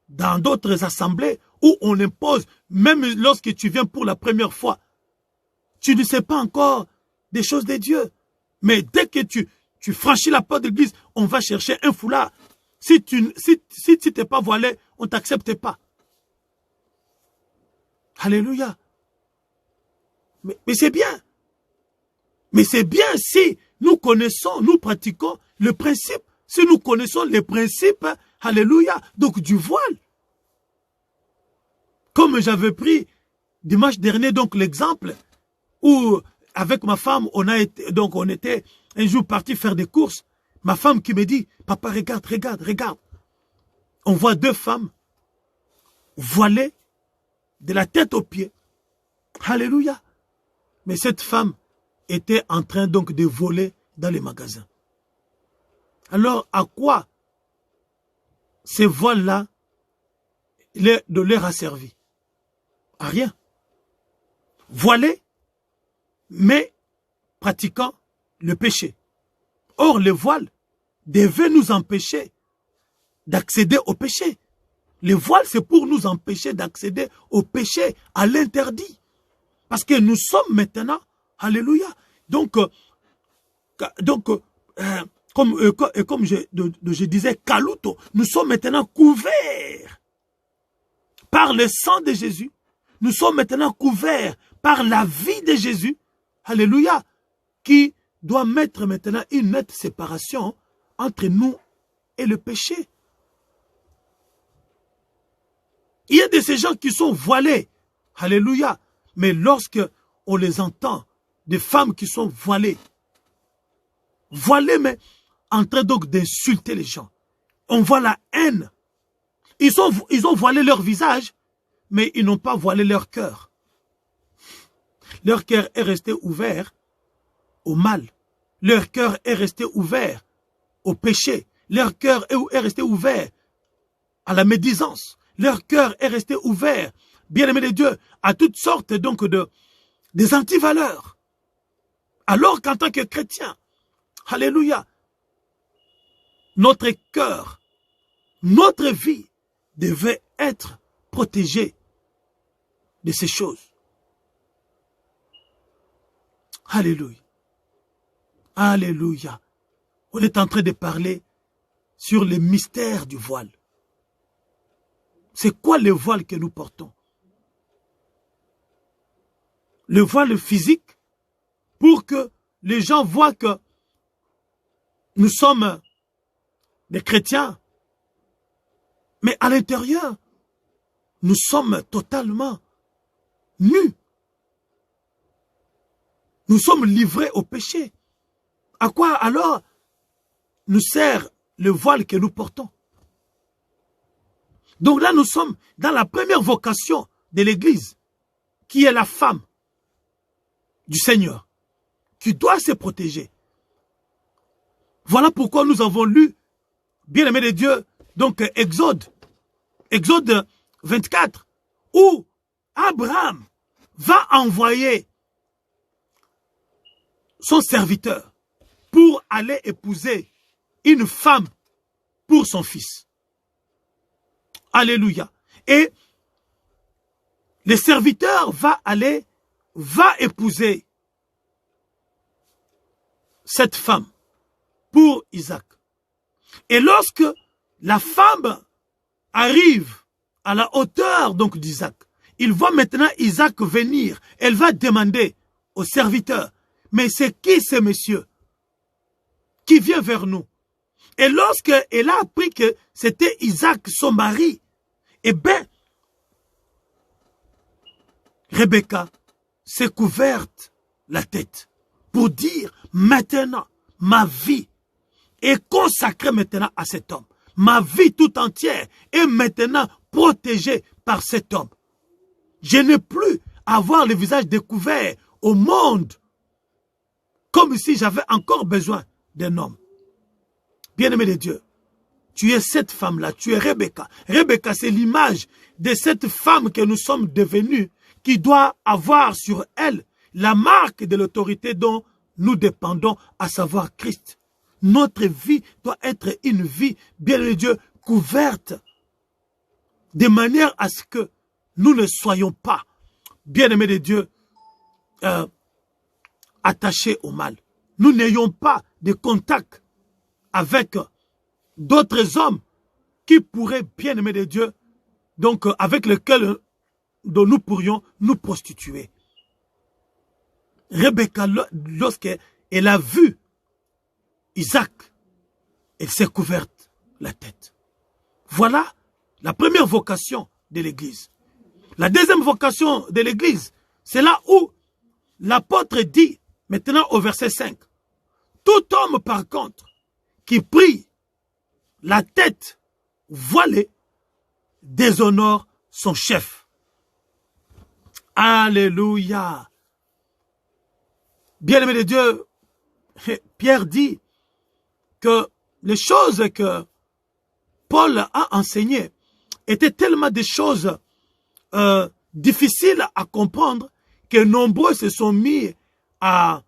dans d'autres assemblées, où on impose, même lorsque tu viens pour la première fois, tu ne sais pas encore des choses de Dieu. Mais dès que tu franchis la porte de l'église, on va chercher un foulard. Si tu n'es pas voilé, on ne t'accepte pas. Alléluia. Mais c'est bien. Mais c'est bien si nous connaissons, nous pratiquons le principe. Si nous connaissons les principes, alléluia, donc du voile. Comme j'avais pris dimanche dernier donc l'exemple où avec ma femme, on était un jour parti faire des courses. Ma femme qui me dit, papa, regarde, regarde, regarde. On voit deux femmes voilées de la tête aux pieds. Alléluia. Mais cette femme était en train donc de voler dans les magasins. Alors, à quoi ces voiles-là de leur a servi? À rien. Voilées, mais pratiquant le péché. Or, le voile devait nous empêcher d'accéder au péché. Le voile, c'est pour nous empêcher d'accéder au péché, à l'interdit. Parce que nous sommes maintenant, alléluia, comme je disais, Kaluto, nous sommes maintenant couverts par le sang de Jésus. Nous sommes maintenant couverts par la vie de Jésus, alléluia, qui doit mettre maintenant une nette séparation entre nous et le péché. Il y a de ces gens qui sont voilés, alléluia, mais lorsque on les entend, des femmes qui sont voilées, mais en train donc d'insulter les gens, on voit la haine. Ils ont voilé leur visage, mais ils n'ont pas voilé leur cœur. Leur cœur est resté ouvert au mal. Leur cœur est resté ouvert au péché. Leur cœur est resté ouvert à la médisance. Leur cœur est resté ouvert, bien-aimé de Dieu, à toutes sortes donc des antivaleurs. Alors qu'en tant que chrétien, alléluia, notre cœur, notre vie devait être protégée de ces choses. Alléluia. Alléluia. On est en train de parler sur les mystères du voile. C'est quoi le voile que nous portons? Le voile physique, pour que les gens voient que nous sommes des chrétiens. Mais à l'intérieur, nous sommes totalement nus. Nous sommes livrés au péché. À quoi alors nous sert le voile que nous portons? Donc là, nous sommes dans la première vocation de l'Église, qui est la femme. du Seigneur, qui doit se protéger. Voilà pourquoi nous avons lu, bien-aimés de Dieu, donc Exode 24, où Abraham va envoyer son serviteur pour aller épouser une femme pour son fils. Alléluia. Et le serviteur va épouser cette femme pour Isaac. Et lorsque la femme arrive à la hauteur donc d'Isaac, il voit maintenant Isaac venir. Elle va demander au serviteur, mais c'est qui ce monsieur qui vient vers nous? Et lorsqu'elle a appris que c'était Isaac, son mari, eh bien, Rebecca s'est couverte la tête pour dire, maintenant, ma vie est consacrée maintenant à cet homme. Ma vie tout entière est maintenant protégée par cet homme. Je n'ai plus à avoir le visage découvert au monde comme si j'avais encore besoin d'un homme. Bien-aimé de Dieu, tu es cette femme-là, tu es Rebecca. Rebecca, c'est l'image de cette femme que nous sommes devenus, qui doit avoir sur elle la marque de l'autorité dont nous dépendons, à savoir Christ. Notre vie doit être une vie, bien-aimé de Dieu, couverte, de manière à ce que nous ne soyons pas, bien-aimés de Dieu, attachés au mal. Nous n'ayons pas de contact avec d'autres hommes qui pourraient, bien-aimés de Dieu, donc avec lesquels dont nous pourrions nous prostituer. Rebecca, lorsqu'elle a vu Isaac, elle s'est couverte la tête. Voilà la première vocation de l'Église. La deuxième vocation de l'Église, c'est là où l'apôtre dit, maintenant au verset 5, tout homme par contre qui prie la tête voilée déshonore son chef. Alléluia. Bien-aimé de Dieu, Pierre dit que les choses que Paul a enseignées étaient tellement des choses difficiles à comprendre que nombreux se sont mis à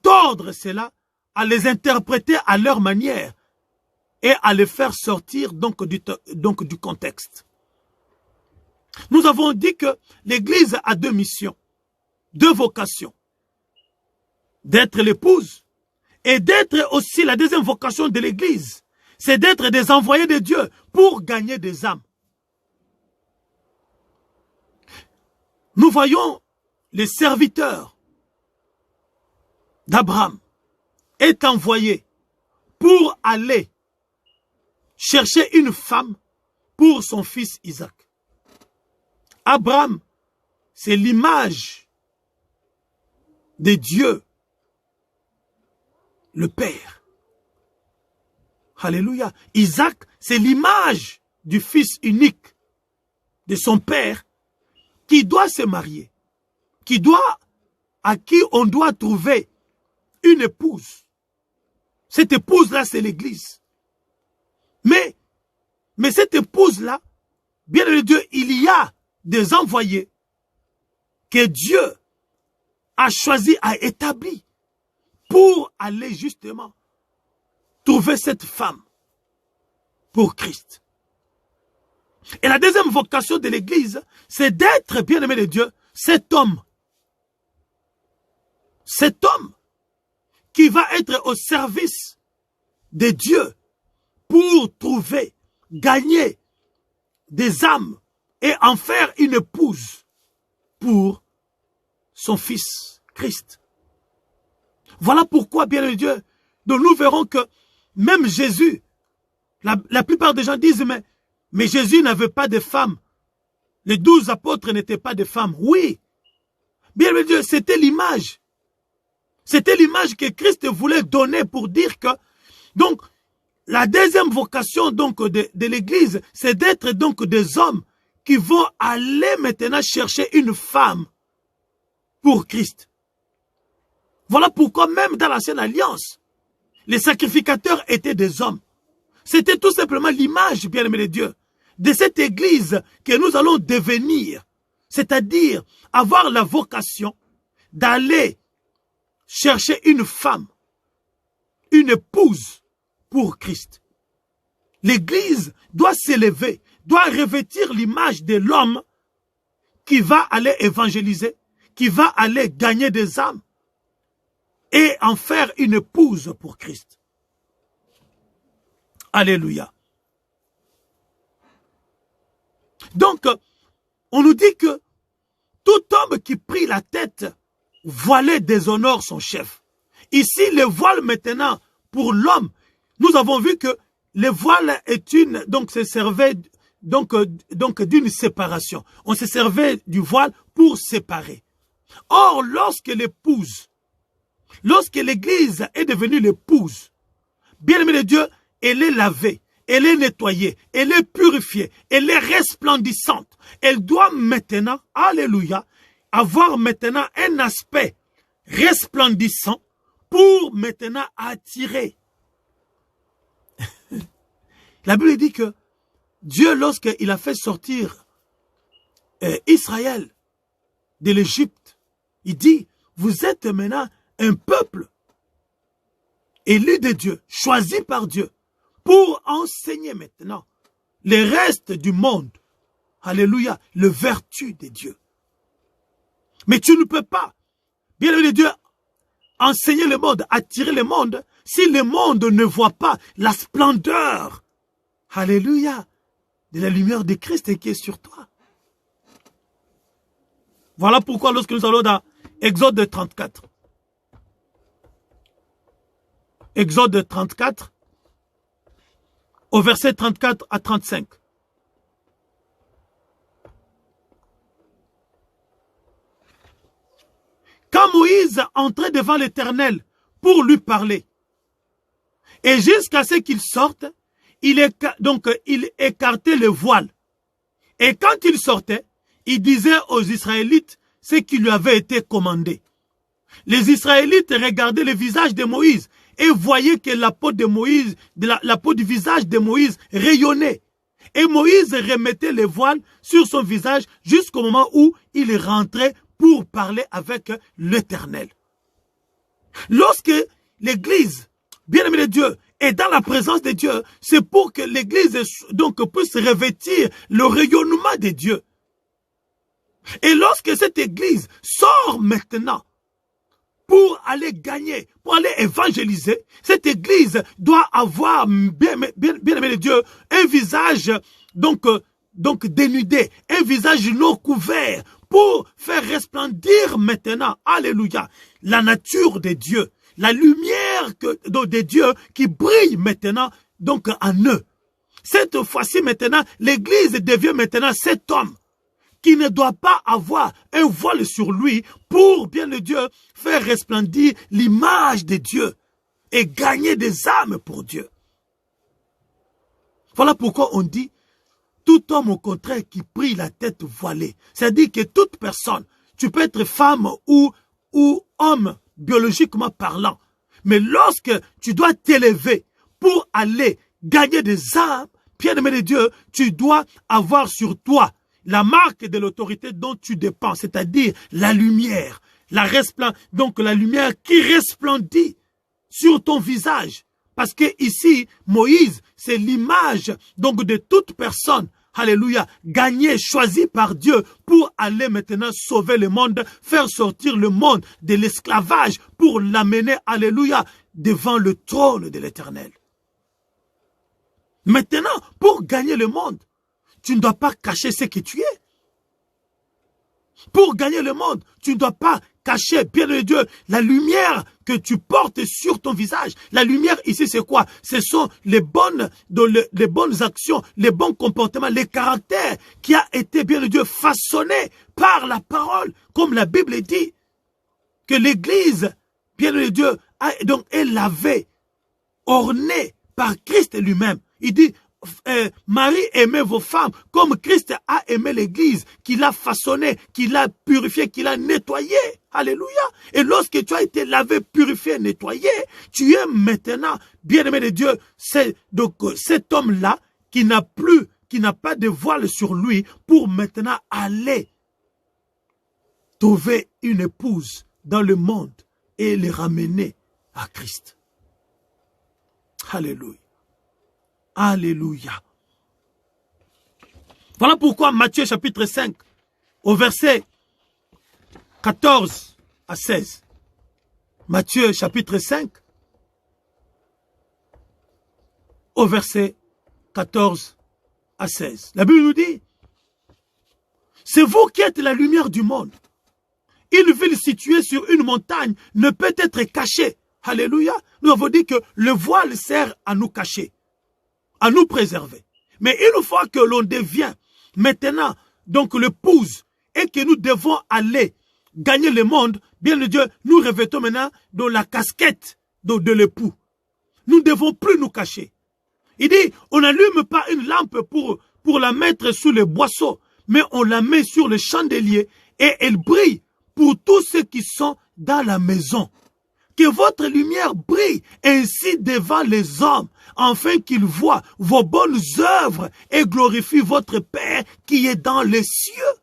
tordre cela, à les interpréter à leur manière et à les faire sortir donc du contexte. Nous avons dit que l'Église a deux missions, deux vocations. D'être l'épouse et d'être aussi la deuxième vocation de l'Église. C'est d'être des envoyés de Dieu pour gagner des âmes. Nous voyons les serviteurs d'Abraham est envoyé pour aller chercher une femme pour son fils Isaac. Abraham, c'est l'image de Dieu, le Père. Alléluia. Isaac, c'est l'image du fils unique de son père qui doit se marier, à qui on doit trouver une épouse. Cette épouse-là, c'est l'Église. Mais cette épouse-là, bien de Dieu, il y a des envoyés que Dieu a choisi, a établi pour aller justement trouver cette femme pour Christ. Et la deuxième vocation de l'Église, c'est d'être, bien-aimé de Dieu, cet homme. Cet homme qui va être au service de Dieu pour trouver, gagner des âmes et en faire une épouse pour son fils Christ. Voilà pourquoi, bien-aimé de Dieu, donc nous verrons que même Jésus, la plupart des gens disent, mais Jésus n'avait pas de femme. Les 12 apôtres n'étaient pas des femmes. Oui, bien aimé Dieu, c'était l'image. C'était l'image que Christ voulait donner pour dire que, donc, la deuxième vocation donc de l'Église, c'est d'être donc des hommes qui vont aller maintenant chercher une femme pour Christ. Voilà pourquoi même dans l'ancienne alliance, les sacrificateurs étaient des hommes. C'était tout simplement l'image, bien-aimé de Dieu, de cette église que nous allons devenir. C'est-à-dire avoir la vocation d'aller chercher une femme, une épouse pour Christ. L'église doit s'élever, doit revêtir l'image de l'homme qui va aller évangéliser, qui va aller gagner des âmes et en faire une épouse pour Christ. Alléluia. Donc, on nous dit que tout homme qui prie la tête voilé déshonore son chef. Ici, le voile maintenant, pour l'homme, nous avons vu que le voile est une, donc se servait donc d'une séparation. On se servait du voile pour séparer. Or, lorsque l'église est devenue l'épouse, bien-aimée de Dieu, elle est lavée, elle est nettoyée, elle est purifiée, elle est resplendissante. Elle doit maintenant, alléluia, avoir maintenant un aspect resplendissant pour maintenant attirer. La Bible dit que Dieu, lorsqu'il a fait sortir Israël de l'Égypte, il dit, vous êtes maintenant un peuple élu de Dieu, choisi par Dieu, pour enseigner maintenant le reste du monde, alléluia, le vertu de Dieu. Mais tu ne peux pas, bien aimé de Dieu, enseigner le monde, attirer le monde, si le monde ne voit pas la splendeur, alléluia, de la lumière de Christ qui est sur toi. Voilà pourquoi lorsque nous allons dans Exode 34, Exode 34, au verset 34 à 35. Quand Moïse entrait devant l'Éternel pour lui parler, et jusqu'à ce qu'il sorte, il écartait le voile. Et quand il sortait, il disait aux Israélites ce qui lui avait été commandé. Les Israélites regardaient le visage de Moïse et voyaient que la peau de Moïse, la peau du visage de Moïse rayonnait. Et Moïse remettait le voile sur son visage jusqu'au moment où il rentrait pour parler avec l'Éternel. Lorsque l'Église, bien-aimée de Dieu, est dans la présence de Dieu, c'est pour que l'Église puisse revêtir le rayonnement de Dieu. Et lorsque cette Église sort maintenant pour aller gagner, pour aller évangéliser, cette Église doit avoir, bien-aimé de Dieu, un visage dénudé, un visage non couvert, pour faire resplendir maintenant, alléluia, la nature de Dieu, la lumière de Dieu qui brille maintenant en eux. Cette fois-ci maintenant, l'Église devient maintenant cet homme qui ne doit pas avoir un voile sur lui pour, bien le Dieu, faire resplendir l'image de Dieu et gagner des âmes pour Dieu. Voilà pourquoi on dit, tout homme au contraire qui prie la tête voilée. C'est-à-dire que toute personne, tu peux être femme ou homme biologiquement parlant, mais lorsque tu dois t'élever pour aller gagner des âmes, bien-aimé de Dieu, tu dois avoir sur toi la marque de l'autorité dont tu dépends, c'est-à-dire la lumière, la lumière qui resplendit sur ton visage. Parce que ici, Moïse, c'est l'image de toute personne, alléluia, gagnée, choisie par Dieu pour aller maintenant sauver le monde, faire sortir le monde de l'esclavage pour l'amener, alléluia, devant le trône de l'Éternel. Maintenant, pour gagner le monde, tu ne dois pas cacher ce que tu es. Pour gagner le monde, tu ne dois pas cacher, bien de Dieu, la lumière que tu portes sur ton visage. La lumière ici, c'est quoi? Ce sont les bonnes actions, les bons comportements, les caractères qui a été, bien de Dieu, façonné par la parole. Comme la Bible dit, que l'Église, bien de Dieu, est lavée, ornée par Christ lui-même. Il dit, Marie, aimez vos femmes comme Christ a aimé l'église, qu'il a façonné, qu'il a purifié, qu'il a nettoyé. Alléluia. Et lorsque tu as été lavé, purifié, nettoyé, tu es maintenant, bien-aimé de Dieu, donc cet homme-là qui n'a pas de voile sur lui pour maintenant aller trouver une épouse dans le monde et les ramener à Christ. Alléluia. Alléluia. Voilà pourquoi Matthieu chapitre 5, au verset 14 à 16. Matthieu chapitre 5, au verset 14 à 16. La Bible nous dit, c'est vous qui êtes la lumière du monde. Une ville située sur une montagne ne peut être cachée. Alléluia. Nous avons dit que le voile sert à nous cacher, à nous préserver. Mais une fois que l'on devient maintenant donc l'épouse et que nous devons aller gagner le monde, bien le Dieu, nous revêtons maintenant dans la casquette de l'époux. Nous ne devons plus nous cacher. Il dit, on n'allume pas une lampe pour la mettre sous le boisseau, mais on la met sur le chandelier et elle brille pour tous ceux qui sont dans la maison. Que votre lumière brille ainsi devant les hommes, afin qu'ils voient vos bonnes œuvres et glorifient votre Père qui est dans les cieux.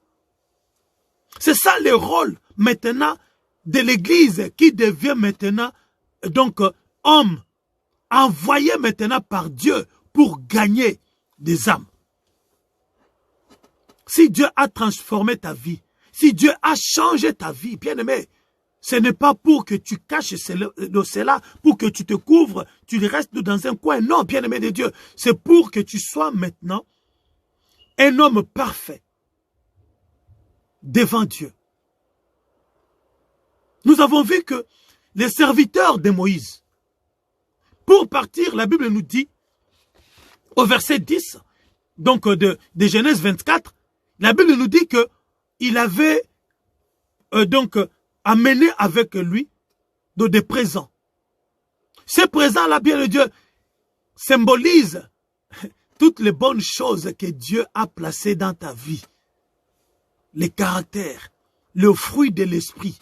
C'est ça le rôle maintenant de l'Église qui devient maintenant donc homme, envoyé maintenant par Dieu pour gagner des âmes. Si Dieu a transformé ta vie, si Dieu a changé ta vie, bien-aimé, ce n'est pas pour que tu caches cela, pour que tu te couvres, tu restes dans un coin. Non, bien-aimé de Dieu, c'est pour que tu sois maintenant un homme parfait devant Dieu. Nous avons vu que les serviteurs de Moïse, pour partir, la Bible nous dit, au verset 10, donc de Genèse 24, la Bible nous dit que il avait donc amené avec lui des présents. Ces présents-là, bien le Dieu, symbolisent toutes les bonnes choses que Dieu a placées dans ta vie. Les caractères, le fruit de l'esprit,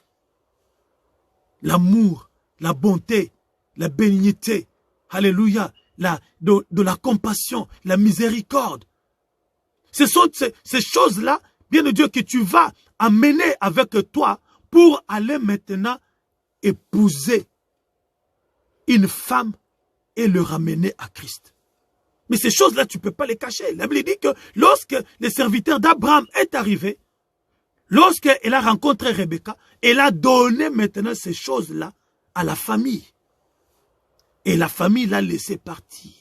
l'amour, la bonté, la bénignité, alléluia, de la compassion, la miséricorde. Ce sont ces choses-là, bien de Dieu, que tu vas amener avec toi pour aller maintenant épouser une femme et le ramener à Christ. Mais ces choses-là, tu ne peux pas les cacher. La Bible dit que lorsque le serviteur d'Abraham est arrivé, lorsqu'elle a rencontré Rebecca, elle a donné maintenant ces choses-là à la famille. Et la famille l'a laissé partir.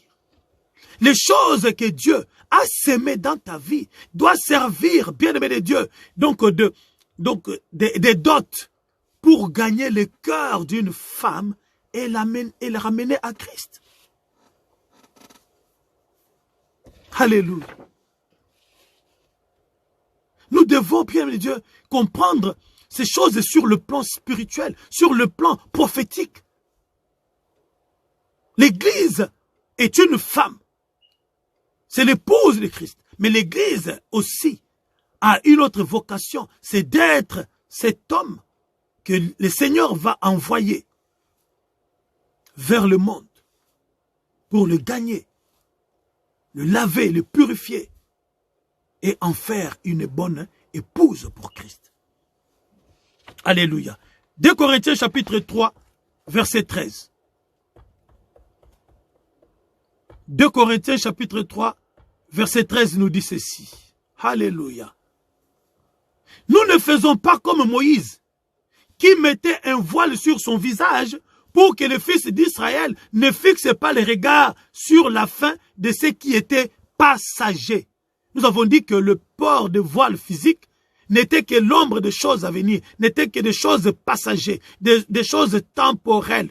Les choses que Dieu a sémées dans ta vie doivent servir, bien-aimé de Dieu, donc des dots pour gagner le cœur d'une femme et la ramener à Christ. Alléluia. Nous devons, bien de Dieu, comprendre ces choses sur le plan spirituel, sur le plan prophétique. L'Église est une femme. C'est l'épouse de Christ. Mais l'Église aussi a une autre vocation. C'est d'être cet homme que le Seigneur va envoyer vers le monde pour le gagner, le laver, le purifier et en faire une bonne épouse pour Christ. Alléluia. 2 Corinthiens chapitre 3, verset 13. 2 Corinthiens chapitre 3, verset 13 nous dit ceci. Alléluia. Nous ne faisons pas comme Moïse, qui mettait un voile sur son visage pour que les fils d'Israël ne fixent pas les regards sur la fin de ce qui était passager. Nous avons dit que le port de voile physique n'était que l'ombre des choses à venir, n'était que des choses passagères, des choses temporelles.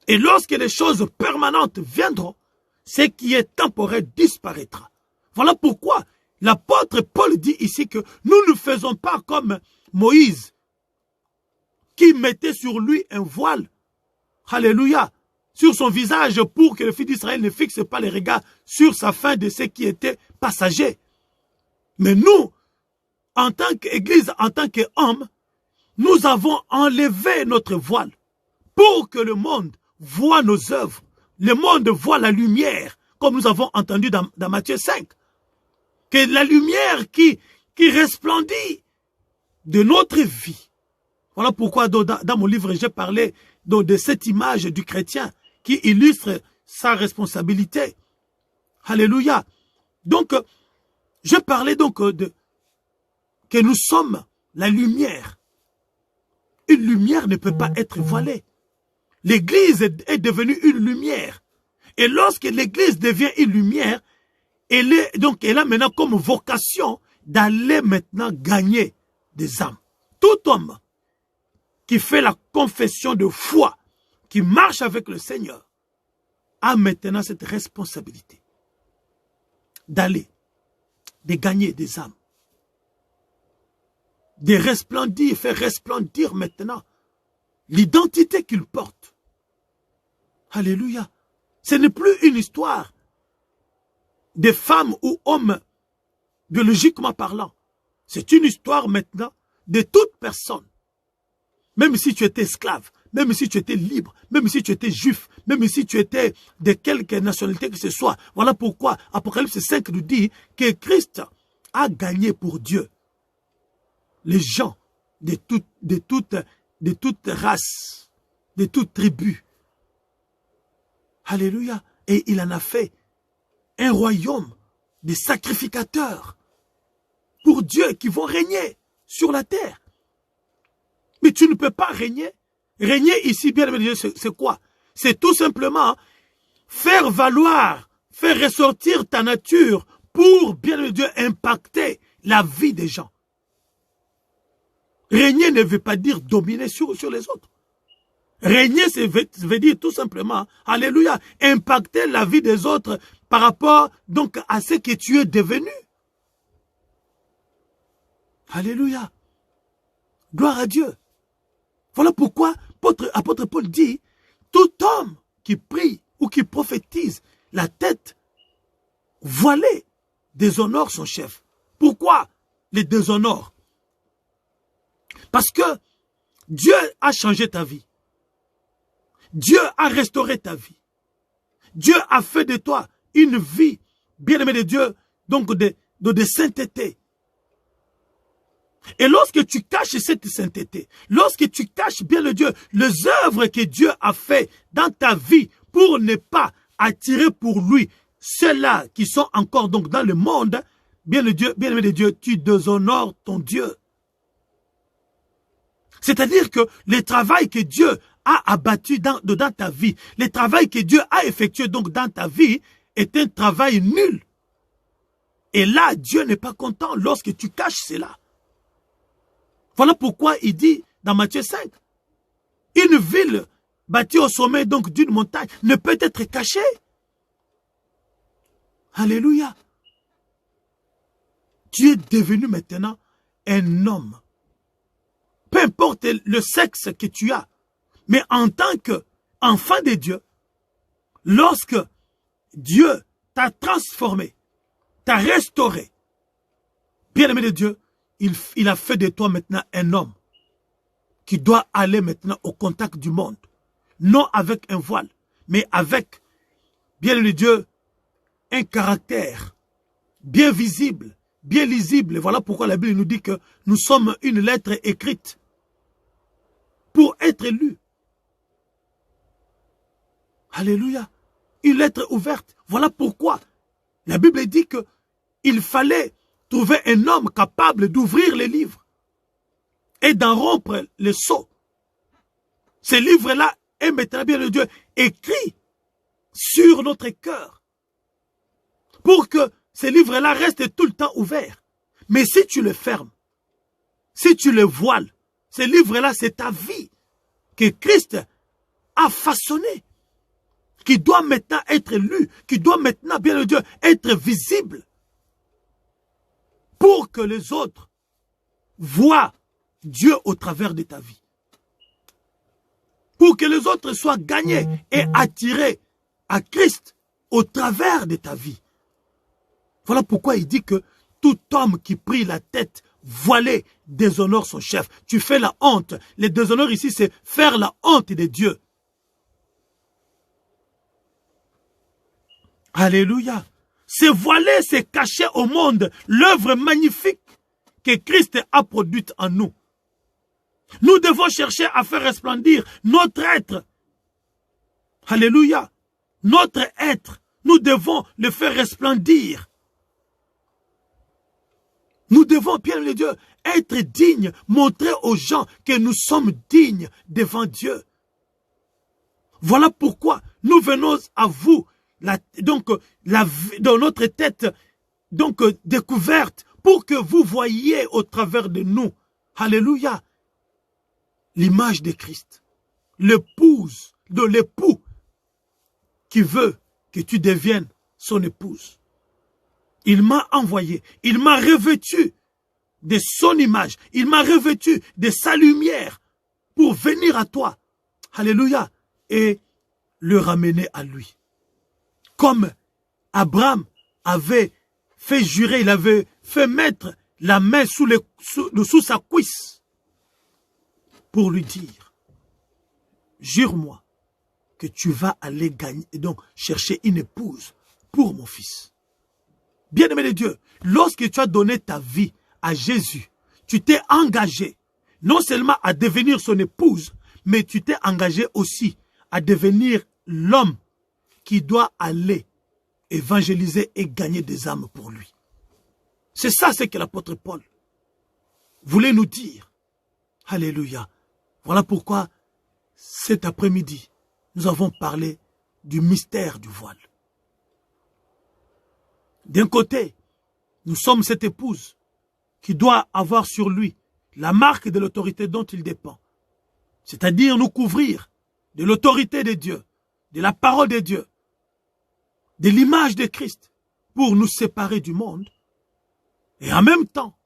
Et lorsque les choses permanentes viendront, ce qui est temporaire disparaîtra. Voilà pourquoi l'apôtre Paul dit ici que nous ne faisons pas comme Moïse, qui mettait sur lui un voile. Alléluia. sur son visage pour que le fils d'Israël ne fixe pas les regards sur sa fin de ce qui était passager. Mais nous, en tant qu'Église, en tant qu'hommes, nous avons enlevé notre voile pour que le monde voit nos œuvres. Le monde voit la lumière, comme nous avons entendu dans Matthieu 5. Que la lumière qui resplendit de notre vie. Voilà pourquoi dans mon livre, j'ai parlé de cette image du chrétien qui illustre sa responsabilité. Alléluia. Donc, je parlais donc que nous sommes la lumière. Une lumière ne peut pas être voilée. L'Église est devenue une lumière. Et lorsque l'Église devient une lumière, elle a maintenant comme vocation d'aller maintenant gagner des âmes. Tout homme qui fait la confession de foi, qui marche avec le Seigneur, a maintenant cette responsabilité d'aller, de gagner des âmes, de resplendir, faire resplendir maintenant l'identité qu'il porte. Alléluia. Ce n'est plus une histoire de femmes ou hommes, biologiquement parlant. C'est une histoire maintenant de toute personne. Même si tu étais esclave, même si tu étais libre, même si tu étais juif, même si tu étais de quelque nationalité que ce soit. Voilà pourquoi Apocalypse 5 nous dit que Christ a gagné pour Dieu les gens de toute race, de toute tribu. Alléluia. Et il en a fait un royaume de sacrificateurs pour Dieu qui vont régner sur la terre. Mais tu ne peux pas régner. Régner ici, bien aimé, c'est quoi? C'est tout simplement faire valoir, faire ressortir ta nature pour, bien aimé Dieu, impacter la vie des gens. Régner ne veut pas dire dominer sur les autres. Régner, ça veut dire tout simplement, alléluia, impacter la vie des autres par rapport donc à ce que tu es devenu. Alléluia. Gloire à Dieu. Voilà pourquoi apôtre Paul dit, tout homme qui prie ou qui prophétise la tête voilée déshonore son chef. Pourquoi les déshonore? Parce que Dieu a changé ta vie. Dieu a restauré ta vie. Dieu a fait de toi une vie, bien-aimé de Dieu, donc de sainteté. Et lorsque tu caches cette sainteté, lorsque tu caches bien le Dieu, les œuvres que Dieu a fait dans ta vie pour ne pas attirer pour lui ceux-là qui sont encore donc dans le monde, bien-aimé de Dieu, tu déshonores ton Dieu. C'est-à-dire que le travail que Dieu a abattu dans ta vie, le travail que Dieu a effectué donc dans ta vie est un travail nul. Et là, Dieu n'est pas content lorsque tu caches cela. Voilà pourquoi il dit dans Matthieu 5, une ville bâtie au sommet donc d'une montagne ne peut être cachée. Alléluia. Tu es devenu maintenant un homme. Peu importe le sexe que tu as, mais en tant qu'enfant de Dieu, lorsque Dieu t'a transformé, t'a restauré, bien-aimé de Dieu, il a fait de toi maintenant un homme qui doit aller maintenant au contact du monde. Non avec un voile, mais avec, bien-aimé de Dieu, un caractère bien visible, bien lisible. Voilà pourquoi la Bible nous dit que nous sommes une lettre écrite pour être lue. Alléluia. Une lettre ouverte. Voilà pourquoi la Bible dit que il fallait trouver un homme capable d'ouvrir les livres et d'en rompre les sceaux. Ce livre-là est maintenant, bien le Dieu, écrit sur notre cœur pour que ce livre-là reste tout le temps ouvert. Mais si tu le fermes, si tu le voiles, ce livre-là, c'est ta vie que Christ a façonné, qui doit maintenant être lu, qui doit maintenant, bien le Dieu, être visible pour que les autres voient Dieu au travers de ta vie. pour que les autres soient gagnés et attirés à Christ au travers de ta vie. Voilà pourquoi il dit que tout homme qui prie la tête voilée déshonore son chef. Tu fais la honte. Le déshonneur ici, c'est faire la honte de Dieu. Alléluia. C'est voiler, c'est cacher au monde l'œuvre magnifique que Christ a produite en nous. Nous devons chercher à faire resplendir notre être. Alléluia. Notre être, nous devons le faire resplendir. Nous devons, bien le Dieu, être dignes, montrer aux gens que nous sommes dignes devant Dieu. Voilà pourquoi nous venons à vous, dans notre tête, découverte, pour que vous voyiez au travers de nous, alléluia, l'image de Christ, l'épouse de l'époux qui veut que tu deviennes son épouse. Il m'a envoyé, il m'a revêtu de son image, il m'a revêtu de sa lumière pour venir à toi, alléluia, et le ramener à lui. Comme Abraham avait fait jurer, il avait fait mettre la main sous sa cuisse pour lui dire, jure-moi que tu vas aller gagner, et donc chercher une épouse pour mon fils. Bien-aimé de Dieu, lorsque tu as donné ta vie à Jésus, tu t'es engagé non seulement à devenir son épouse, mais tu t'es engagé aussi à devenir l'homme qui doit aller évangéliser et gagner des âmes pour lui. C'est ça ce que l'apôtre Paul voulait nous dire. Alléluia. Voilà pourquoi cet après-midi, nous avons parlé du mystère du voile. D'un côté, nous sommes cette épouse qui doit avoir sur lui la marque de l'autorité dont il dépend. C'est-à-dire nous couvrir de l'autorité de Dieu, de la parole de Dieu, de l'image de Christ, pour nous séparer du monde. Et en même temps,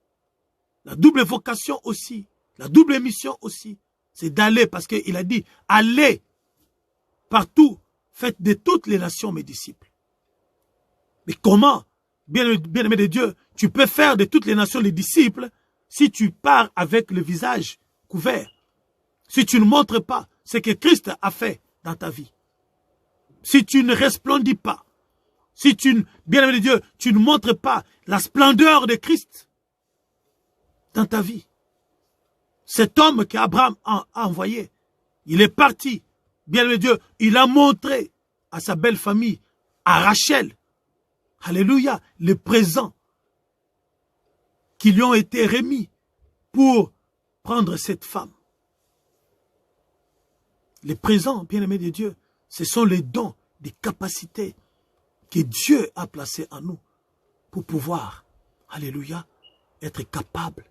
la double vocation aussi, la double mission aussi, c'est d'aller, parce qu'il a dit, allez partout, faites de toutes les nations mes disciples. Mais comment, bien-aimé de Dieu, tu peux faire de toutes les nations les disciples si tu pars avec le visage couvert, si tu ne montres pas ce que Christ a fait dans ta vie, si tu ne resplendis pas, si tu, bien-aimé de Dieu, tu ne montres pas la splendeur de Christ dans ta vie. Cet homme qu'Abraham a envoyé, il est parti, bien-aimé de Dieu, il a montré à sa belle famille, à Rachel, alléluia, les présents qui lui ont été remis pour prendre cette femme. Les présents, bien-aimés de Dieu, ce sont les dons, les capacités que Dieu a placées en nous pour pouvoir, alléluia, être capable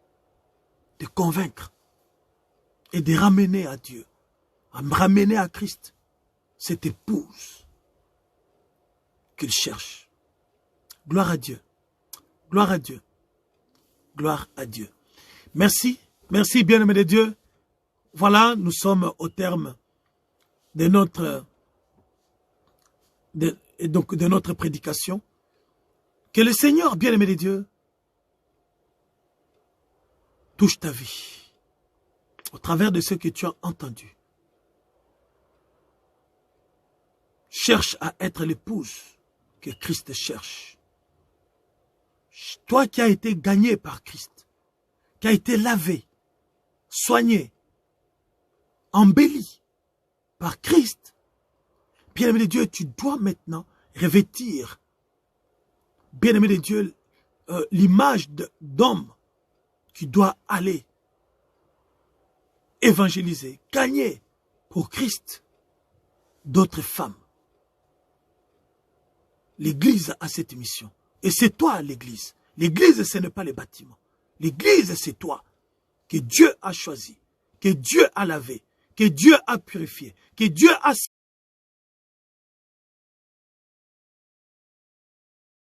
de convaincre et de ramener à Dieu, à me ramener à Christ, cette épouse qu'il cherche. Gloire à Dieu, gloire à Dieu, gloire à Dieu. Merci, merci bien-aimé de Dieu. Voilà, nous sommes au terme de notre prédication. Que le Seigneur, bien-aimé de Dieu, touche ta vie au travers de ce que tu as entendu. Cherche à être l'épouse que Christ cherche. Toi qui as été gagné par Christ, qui a été lavé, soigné, embelli par Christ, bien-aimé de Dieu, tu dois maintenant revêtir, bien-aimé de Dieu, l'image d'homme qui doit aller évangéliser, gagner pour Christ d'autres femmes. L'Église a cette mission. Et c'est toi l'Église. L'Église, ce n'est pas les bâtiments. L'Église, c'est toi que Dieu a choisi, que Dieu a lavé, que Dieu a purifié, que Dieu a